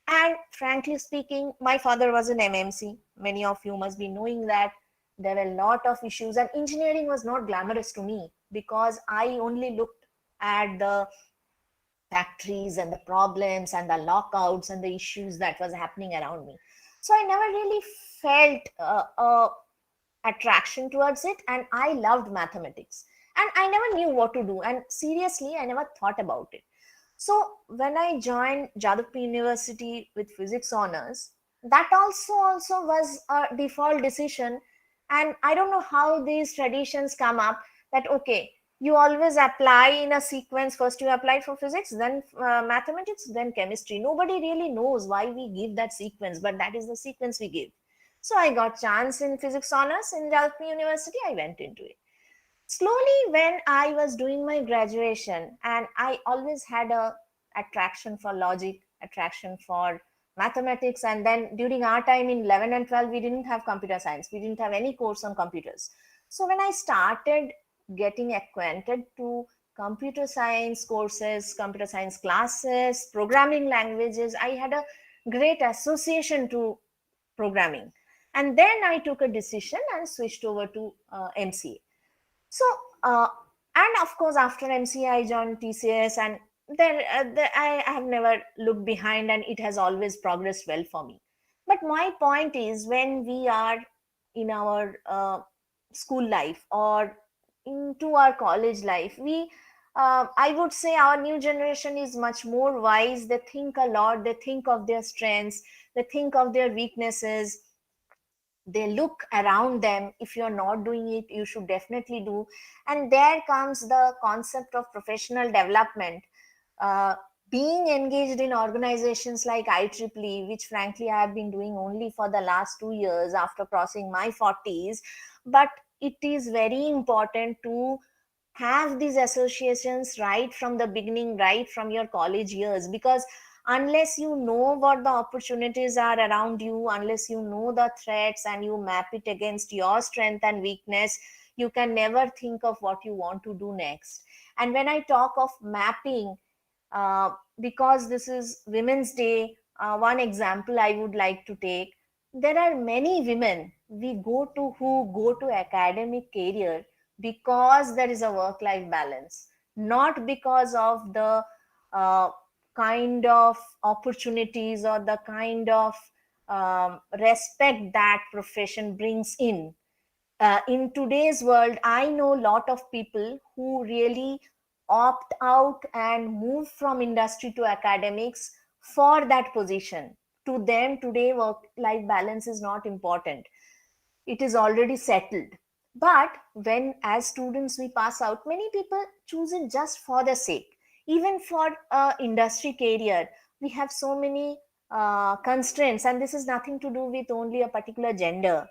And frankly speaking, my father was an MMC. Many of you must be knowing that there were a lot of issues, and engineering was not glamorous to me because I only looked at the factories and the problems and the lockouts and the issues that was happening around me. So I never really felt attraction towards it, and I loved mathematics, and I never knew what to do, and seriously I never thought about it. So when I joined Jadavpur University with physics honors, that also was a default decision. And I don't know how these traditions come up, that okay, you always apply in a sequence. First you apply for physics, then mathematics, then chemistry. Nobody really knows why we give that sequence, but that is the sequence we give. So I got chance in physics honors in Jadavpur University. I went into it. Slowly, when I was doing my graduation, and I always had a attraction for logic, attraction for mathematics, and then during our time in 11 and 12, we didn't have computer science. We didn't have any course on computers. So when I started getting acquainted to computer science courses, computer science classes, programming languages, I had a great association to programming. And then I took a decision and switched over to MCA. So, and of course, after MCA, I joined TCS, and I have never looked behind, and it has always progressed well for me. But my point is, when we are in our school life or into our college life, I would say our new generation is much more wise. They think a lot, they think of their strengths, they think of their weaknesses, they look around them. If you're not doing it, you should definitely do. And there comes the concept of professional development. uh, being engaged in organizations like IEEE, which frankly I have been doing only for the last 2 years after crossing my 40s, but it is very important to have these associations right from the beginning, right from your college years, because unless you know what the opportunities are around you, unless you know the threats and you map it against your strength and weakness, you can never think of what you want to do next. And when I talk of mapping, because this is Women's Day, one example I would like to take. There are many women we go to who go to academic career because there is a work-life balance, not because of the kind of opportunities or the kind of respect that profession brings in. In today's world, I know a lot of people who really opt out and move from industry to academics for that position. To them, today, work life balance is not important, it is already settled. But when, as students, we pass out, many people choose it just for the sake. Even for a industry career, we have so many constraints, and this is nothing to do with only a particular gender.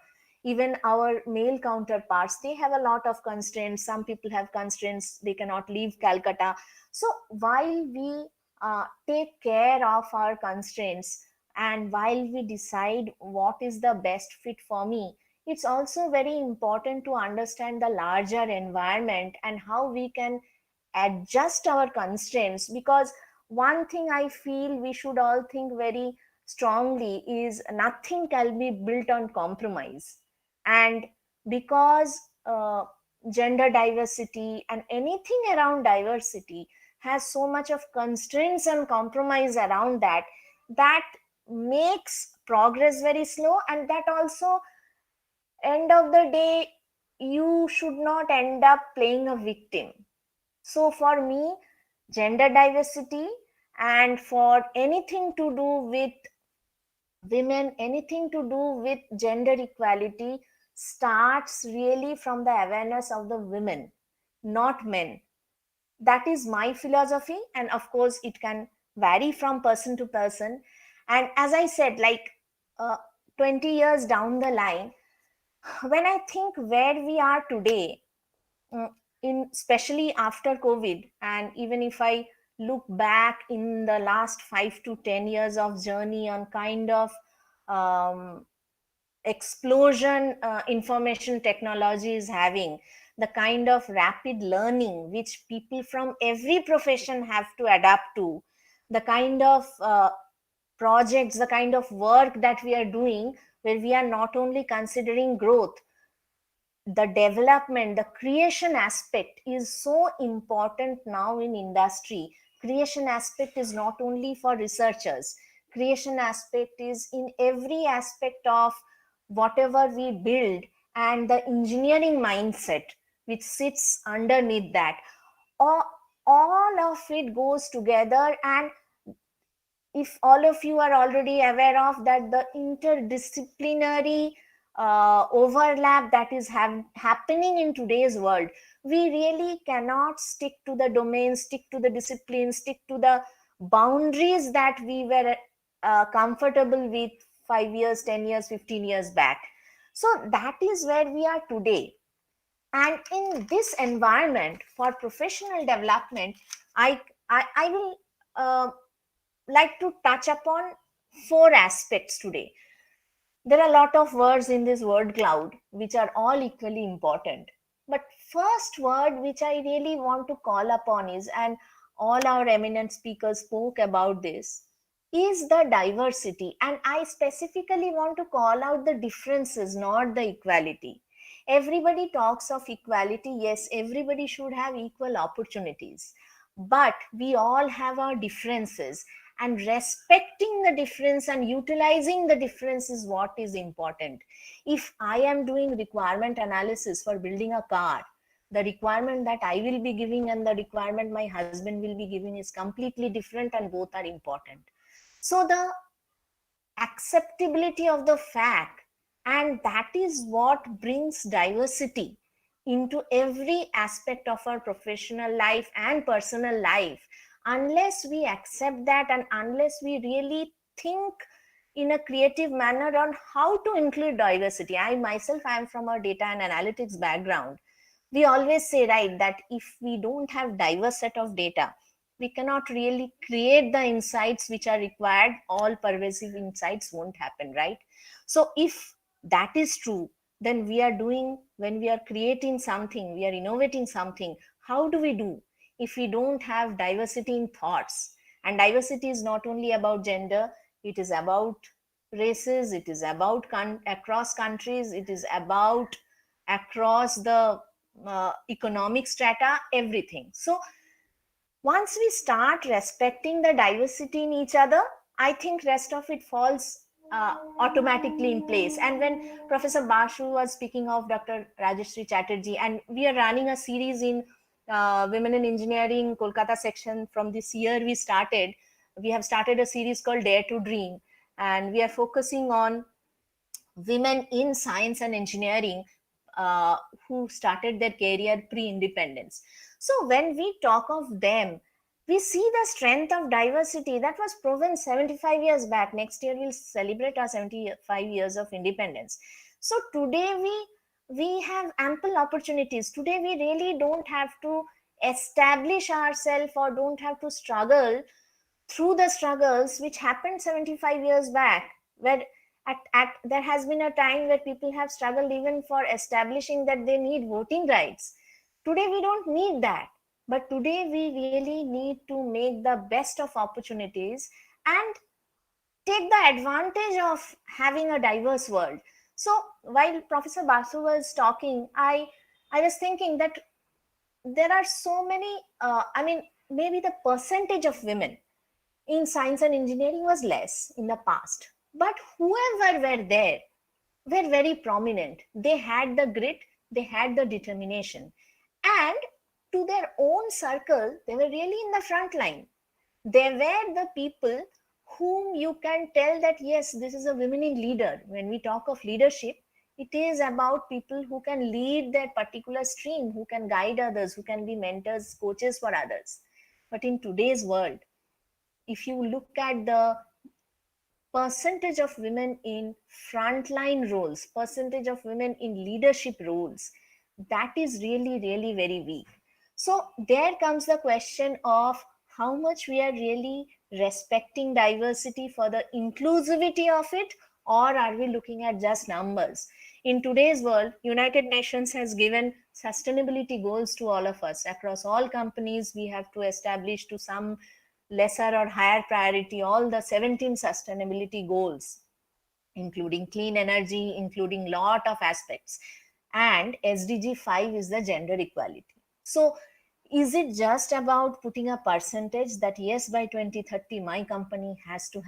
Even our male counterparts, they have a lot of constraints. Some people have constraints, they cannot leave Calcutta. So while we take care of our constraints, and while we decide what is the best fit for me, it's also very important to understand the larger environment and how we can adjust our constraints. Because one thing I feel we should all think very strongly is nothing can be built on compromise. And because gender diversity and anything around diversity has so much of constraints and compromise around that, that makes progress very slow, and that also, end of the day, you should not end up playing a victim. So for me, gender diversity, and for anything to do with women, anything to do with gender equality, starts really from the awareness of the women, not men. That is my philosophy, and of course it can vary from person to person. And as I said, like, uh, 20 years down the line, when I think where we are today, mm, in especially after COVID, and even if I look back in the last 5 to 10 years of journey on kind of um, explosion information technology is having, the kind of rapid learning which people from every profession have to adapt to, the kind of projects, the kind of work that we are doing, where we are not only considering growth, the development, the creation aspect is so important now in industry. Creation aspect is not only for researchers, creation aspect is in every aspect of whatever we build, and the engineering mindset which sits underneath that. All of it goes together. And if all of you are already aware of that, the interdisciplinary overlap that is happening in today's world, we really cannot stick to the domain, stick to the discipline, stick to the boundaries that we were comfortable with 5 years, 10 years, 15 years back. So that is where we are today. And in this environment for professional development, I will like to touch upon four aspects today. There are a lot of words in this word cloud which are all equally important. But first word which I really want to call upon is, and all our eminent speakers spoke about this, is the diversity. And I specifically want to call out the differences, not the equality. Everybody talks of equality. Yes, everybody should have equal opportunities. But we all have our differences, and respecting the difference and utilizing the difference is what is important. If I am doing requirement analysis for building a car, the requirement that I will be giving and the requirement my husband will be giving is completely different, and both are important. So the acceptability of the fact, and that is what brings diversity into every aspect of our professional life and personal life. Unless we accept that, and unless we really think in a creative manner on how to include diversity. I myself, I am from a data and analytics background. We always say, right, that if we don't have diverse set of data, we cannot really create the insights which are required. All pervasive insights won't happen, right? So if that is true, then we are doing, when we are creating something, we are innovating something, how do we do if we don't have diversity in thoughts? And diversity is not only about gender, it is about races, it is about across countries, it is about across the economic strata, everything. So once we start respecting the diversity in each other, I think rest of it falls automatically in place. And when Professor Bashu was speaking of Dr. Rajasthani Chatterjee, and we are running a series in Women in Engineering Kolkata section from this year, we have started a series called Dare to Dream, and we are focusing on women in science and engineering uh, who started their career pre-independence. So when we talk of them, we see the strength of diversity that was proven 75 years back. Next year we'll celebrate our 75 years of independence. So today we have ample opportunities. Today we really don't have to establish ourselves or don't have to struggle through the struggles which happened 75 years back, where there has been a time where people have struggled even for establishing that they need voting rights. Today we don't need that, but today we really need to make the best of opportunities and take the advantage of having a diverse world. So while Professor Basu was talking, I was thinking that there are so many maybe the percentage of women in science and engineering was less in the past, but whoever were there were very prominent. They had the grit, they had the determination, and to their own circle they were really in the front line. They were the people whom you can tell that yes, this is a women in leader. When we talk of leadership, it is about people who can lead their particular stream, who can guide others, who can be mentors, coaches for others. But in today's world, if you look at the percentage of women in frontline roles, percentage of women in leadership roles, that is really, really very weak. So there comes the question of how much we are really respecting diversity for the inclusivity of it, or are we looking at just numbers? In today's world, United Nations has given sustainability goals to all of us. Across all companies, we have to establish to some lesser or higher priority all the 17 sustainability goals, including clean energy, including lot of aspects. And SDG 5 is the gender equality. So is it just about putting a percentage that yes, by 2030 my company has to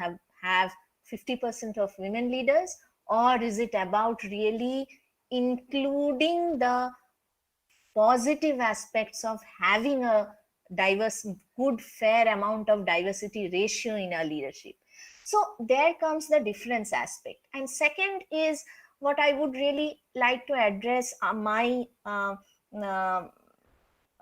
have 50% of women leaders, or is it about really including the positive aspects of having a diverse, good, fair amount of diversity ratio in our leadership? So there comes the difference aspect. And second is what I would really like to address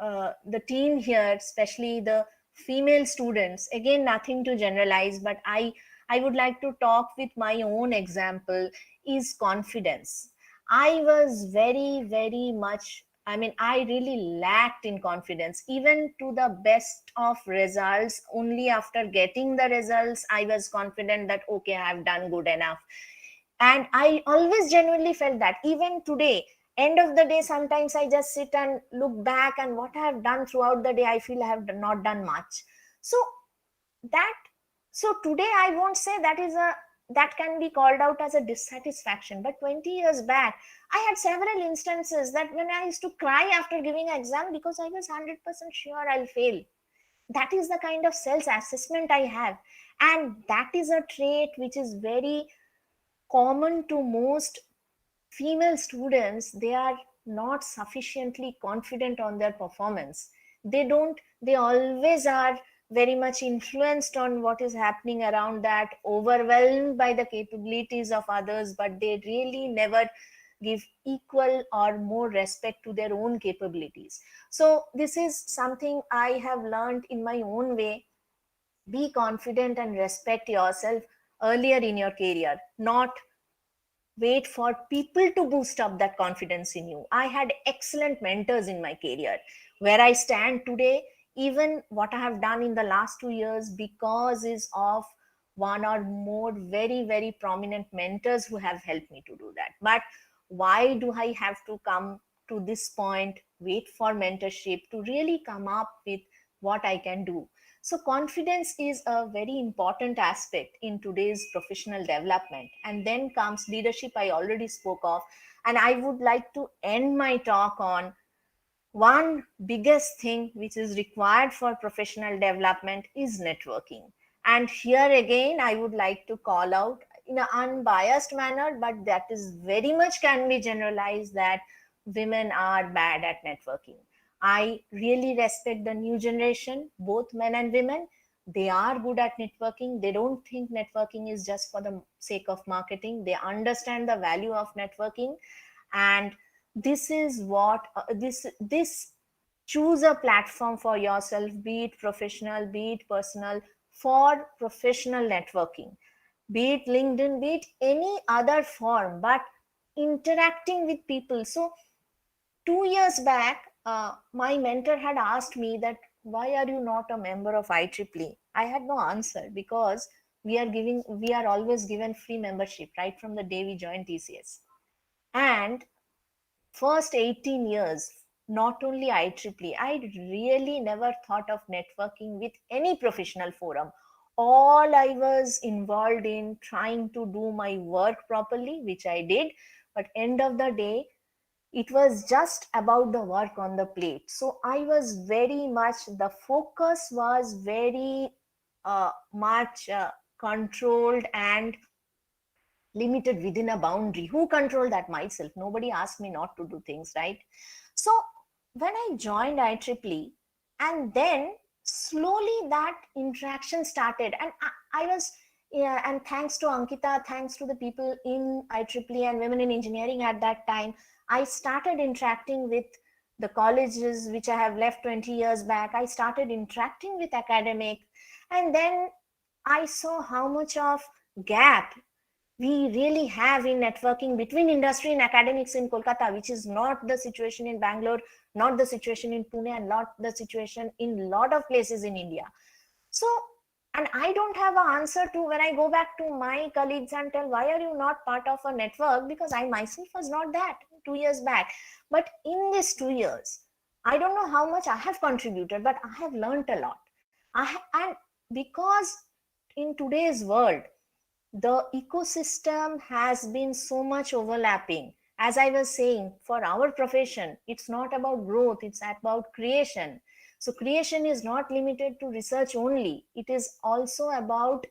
the team here, especially the female students. Again, nothing to generalize, but I would like to talk with my own example is confidence. I was very much, I really lacked in confidence, even to the best of results. Only after getting the results, I was confident that, okay, I have done good enough. And I always genuinely felt that. Even today, end of the day, sometimes I just sit and look back and what I have done throughout the day, I feel I have not done much. So that, so today I won't say that can be called out as a dissatisfaction. But 20 years back, I had several instances that when I used to cry after giving an exam because I was 100% sure I'll fail. That is the kind of self-assessment I have. And that is a trait which is very common to most female students. They are not sufficiently confident on their performance. They always are very much influenced on what is happening around that, overwhelmed by the capabilities of others, but they really never give equal or more respect to their own capabilities. So this is something I have learned in my own way. Be confident and respect yourself earlier in your career, not wait for people to boost up that confidence in you. I had excellent mentors in my career. Where I stand today, even what I have done in the last 2 years, because is of one or more very prominent mentors who have helped me to do that. But why do I have to come to this point, wait for mentorship to really come up with what I can do? So confidence is a very important aspect in today's professional development. And then comes leadership, I already spoke of. And I would like to end my talk on one biggest thing which is required for professional development is networking. And here again, I would like to call out, in an unbiased manner, but that is very much can be generalized that women are bad at networking. I really respect the new generation, both men and women. They are good at networking. They don't think networking is just for the sake of marketing. They understand the value of networking. And this is what this choose a platform for yourself, be it professional, be it personal, for professional networking, be it LinkedIn, be it any other form, but interacting with people. So 2 years back, my mentor had asked me that why are you not a member of IEEE? I had no answer because we are always given free membership right from the day we join TCS. And first 18 years, not only IEEE, I really never thought of networking with any professional forum. All I was involved in trying to do my work properly, which I did, but end of the day, it was just about the work on the plate. So I was very much, the focus was very much controlled and limited within a boundary. Who controlled that? Myself. Nobody asked me not to do things, right? So when I joined IEEE, and then slowly that interaction started, and I was, yeah, and thanks to Ankita, thanks to the people in IEEE and women in engineering at that time, I started interacting with the colleges which I have left 20 years back. I started interacting with academic, and then I saw how much of gap we really have in networking between industry and academics in Kolkata, which is not the situation in Bangalore, not the situation in Pune, and not the situation in a lot of places in India. So, and I don't have an answer to when I go back to my colleagues and tell, why are you not part of a network? Because I myself was not that 2 years back. But in these 2 years, I don't know how much I have contributed, but I have learned a lot. And because in today's world, the ecosystem has been so much overlapping. As I was saying, for our profession, it's not about growth, it's about creation. So creation is not limited to research only, it is also about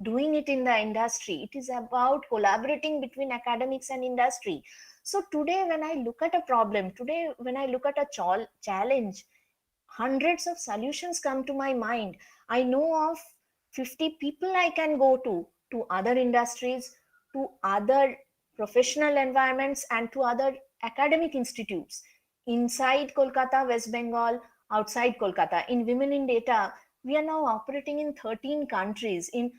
doing it in the industry. It is about collaborating between academics and industry. So today when I look at a problem, today when I look at a challenge, hundreds of solutions come to my mind. I know of 50 people I can go to other industries, to other professional environments, and to other academic institutes inside Kolkata, West Bengal, outside Kolkata. In Women in Data, we are now operating in 13 countries. In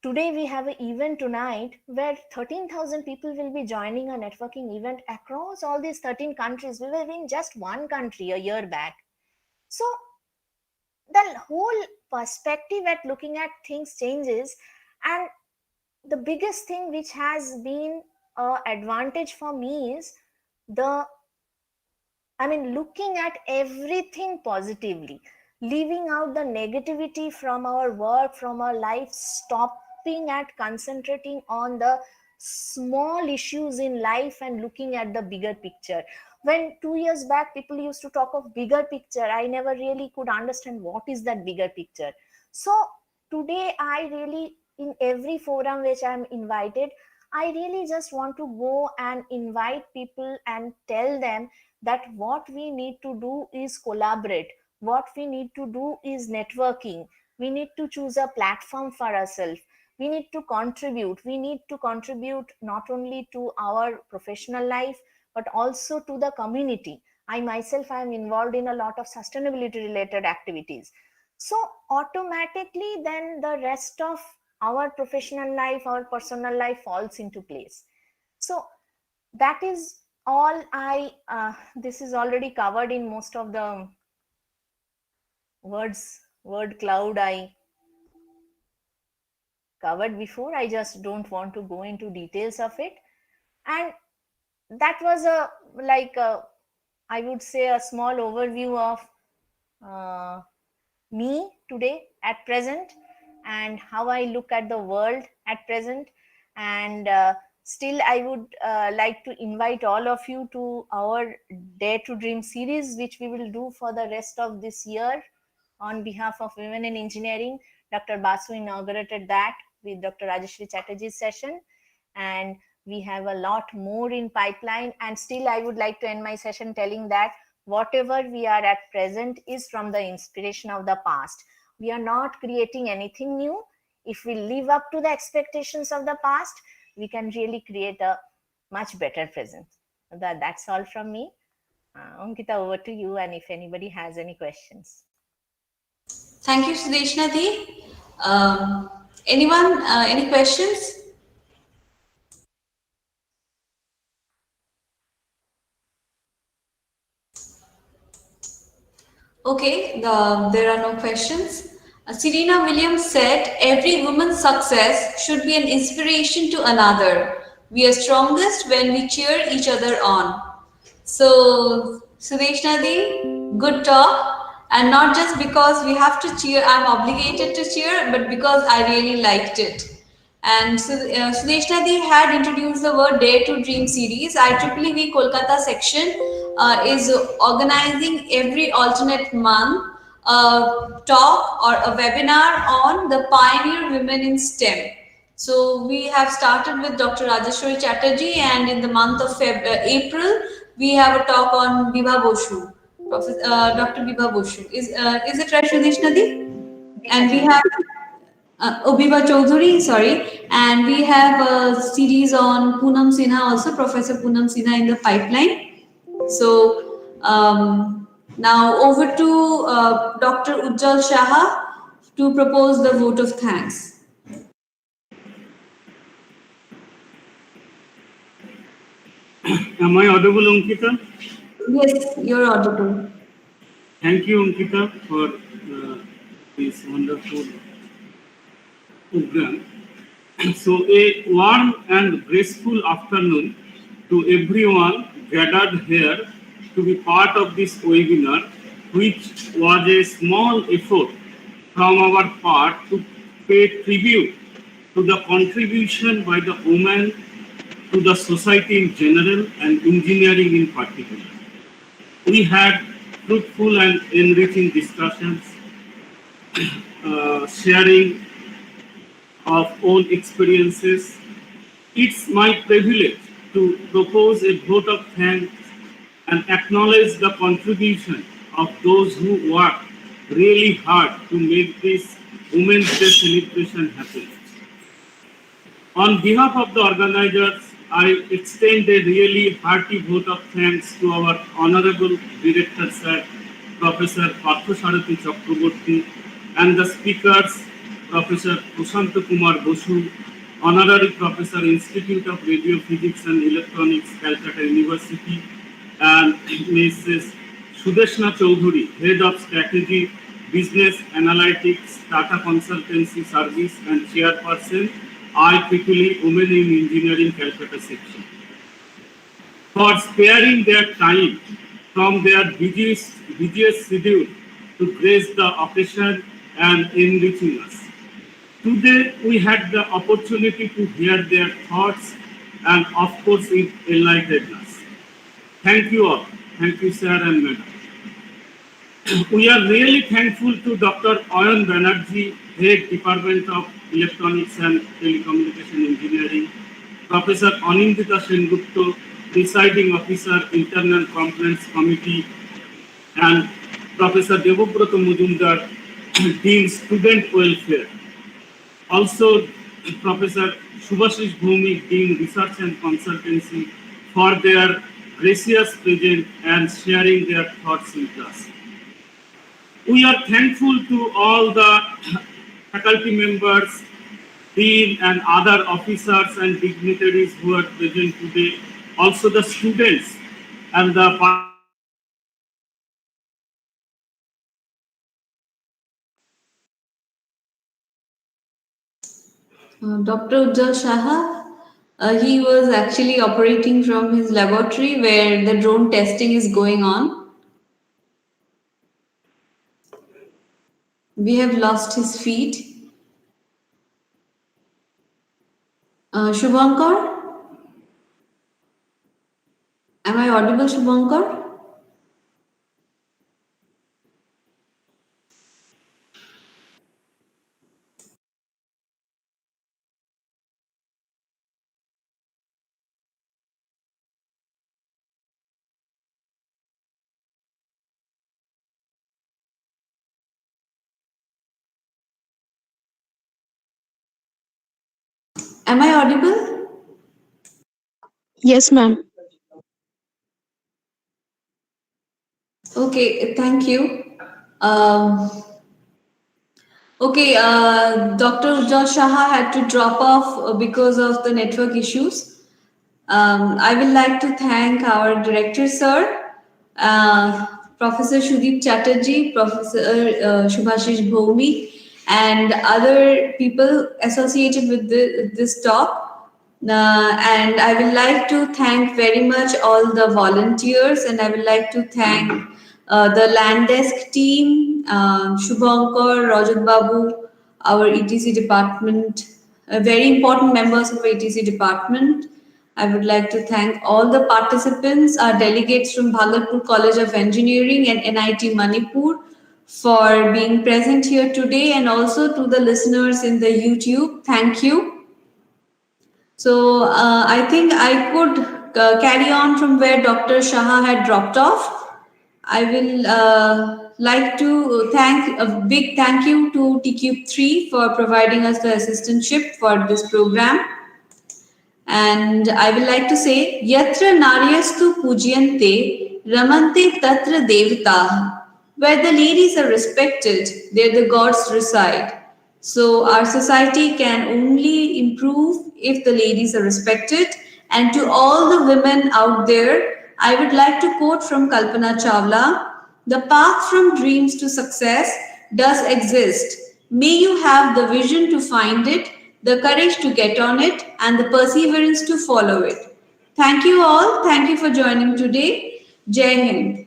today we have an event tonight where 13,000 people will be joining a networking event across all these 13 countries. We were in just one country a year back. So the whole perspective at looking at things changes. And the biggest thing which has been an advantage for me is looking at everything positively, leaving out the negativity from our work, from our life, stopping at concentrating on the small issues in life and looking at the bigger picture. When 2 years back people used to talk of bigger picture, I never really could understand what is that bigger picture. So today I really, in every forum which I'm invited, I really just want to go and invite people and tell them that what we need to do is collaborate, what we need to do is networking, we need to choose a platform for ourselves, we need to contribute, not only to our professional life but also to the community. I myself am involved in a lot of sustainability related activities. So automatically then the rest of our professional life, our personal life falls into place. So that is all I this is already covered in most of the word cloud I covered before. I just don't want to go into details of it. And that was I would say a small overview of me today at present, and how I look at the world at present. And still I would like to invite all of you to our Dare to Dream series, which we will do for the rest of this year on behalf of Women in Engineering. Dr. Basu inaugurated that with Dr. Rajasthani Chatterjee's session, and we have a lot more in pipeline. And still, I would like to end my session telling that whatever we are at present is from the inspiration of the past. We are not creating anything new. If we live up to the expectations of the past, we can really create a much better present. That's all from me. Ankita, over to you, and if anybody has any questions. Thank you, Sudeshna Di. Anyone, any questions? Okay, there are no questions. Serena Williams said, every woman's success should be an inspiration to another. We are strongest when we cheer each other on. So, Sudeshna Di, good talk. And not just because we have to cheer, I'm obligated to cheer, but because I really liked it. And Sudeshna Di had introduced the word Dare to Dream series. IEEE Kolkata section is organizing every alternate month a talk or a webinar on the pioneer women in STEM. So we have started with Dr. Rajasthani Chatterjee, and in the month of April, we have a talk on Bibha Boshu, Dr. Bibha Boshu. Is it right, Sudeshna Di? And we have Obiba Chaudhuri, sorry, and we have a series on Poonam Sinha, also Professor Poonam Sinha in the pipeline. So now over to Dr. Ujjwal Shaha to propose the vote of thanks. Am I audible, Ankita? Yes, you're audible. Thank you, Ankita, for this wonderful program. So, a warm and graceful afternoon to everyone gathered here to be part of this webinar, which was a small effort from our part to pay tribute to the contribution by the women to the society in general and engineering in particular. We had fruitful and enriching discussions, sharing of own experiences. It's my privilege to propose a vote of thanks and acknowledge the contribution of those who work really hard to make this Women's Day celebration happen. On behalf of the organizers, I extend a really hearty vote of thanks to our Honorable Director Sir, Professor Parthasarathi Chakraborty, and the speakers, Professor Prashant Kumar Bosu, Honorary Professor, Institute of Radio Physics and Electronics, Calcutta University, and Mrs. Sudeshna Chaudhuri, Head of Strategy, Business Analytics, Tata Consultancy Service, and Chairperson, IEEE Women in Engineering Calcutta section, for sparing their time from their busiest schedule to grace the occasion and enriching us. Today, we had the opportunity to hear their thoughts, and of course, it enlightened us. Thank you all. Thank you, sir and madam. We are really thankful to Dr. Ayan Banerjee, Head Department of Electronics and Telecommunication Engineering, Professor Anindita Sengupta, Presiding Officer, Internal Complaints Committee, and Professor Devobrata Mujumdar, Dean Student Welfare. Also, Professor Subhashish Bhumi, Dean Research and Consultancy, for their gracious presence and sharing their thoughts with us. We are thankful to all the faculty members, dean and other officers and dignitaries who are present today, also the students and the Dr. Ujjwal Shaha, he was actually operating from his laboratory where the drone testing is going on. We have lost his feed. Shubhankar? Am I audible, Shubhankar? Am I audible? Yes, ma'am. Okay, thank you. Okay, Dr. Ujjwal Shaha had to drop off because of the network issues. I would like to thank our director, sir, Professor Shudip Chatterjee, Professor Shubhashish Bhomi, and other people associated with this talk. And I would like to thank very much all the volunteers, and I would like to thank the land desk team, Shubhankar, Rajat Babu, our ETC department, very important members of ETC department. I would like to thank all the participants, our delegates from Bhagalpur College of Engineering and NIT Manipur for being present here today, and also to the listeners in the YouTube. Thank you. So I think I could carry on from where Dr. Shaha had dropped off. I will like to thank a big thank you to TEQIP-III for providing us the assistantship for this program. And I will like to say, Yatra Naryastu Pujyante Ramante Tatra Devata. Where the ladies are respected, there the gods reside. So our society can only improve if the ladies are respected. And to all the women out there, I would like to quote from Kalpana Chawla, the path from dreams to success does exist. May you have the vision to find it, the courage to get on it, and the perseverance to follow it. Thank you all. Thank you for joining today. Jai Hind.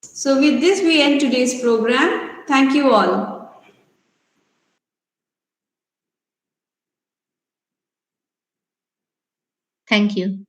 So with this, we end today's program. Thank you all. Thank you.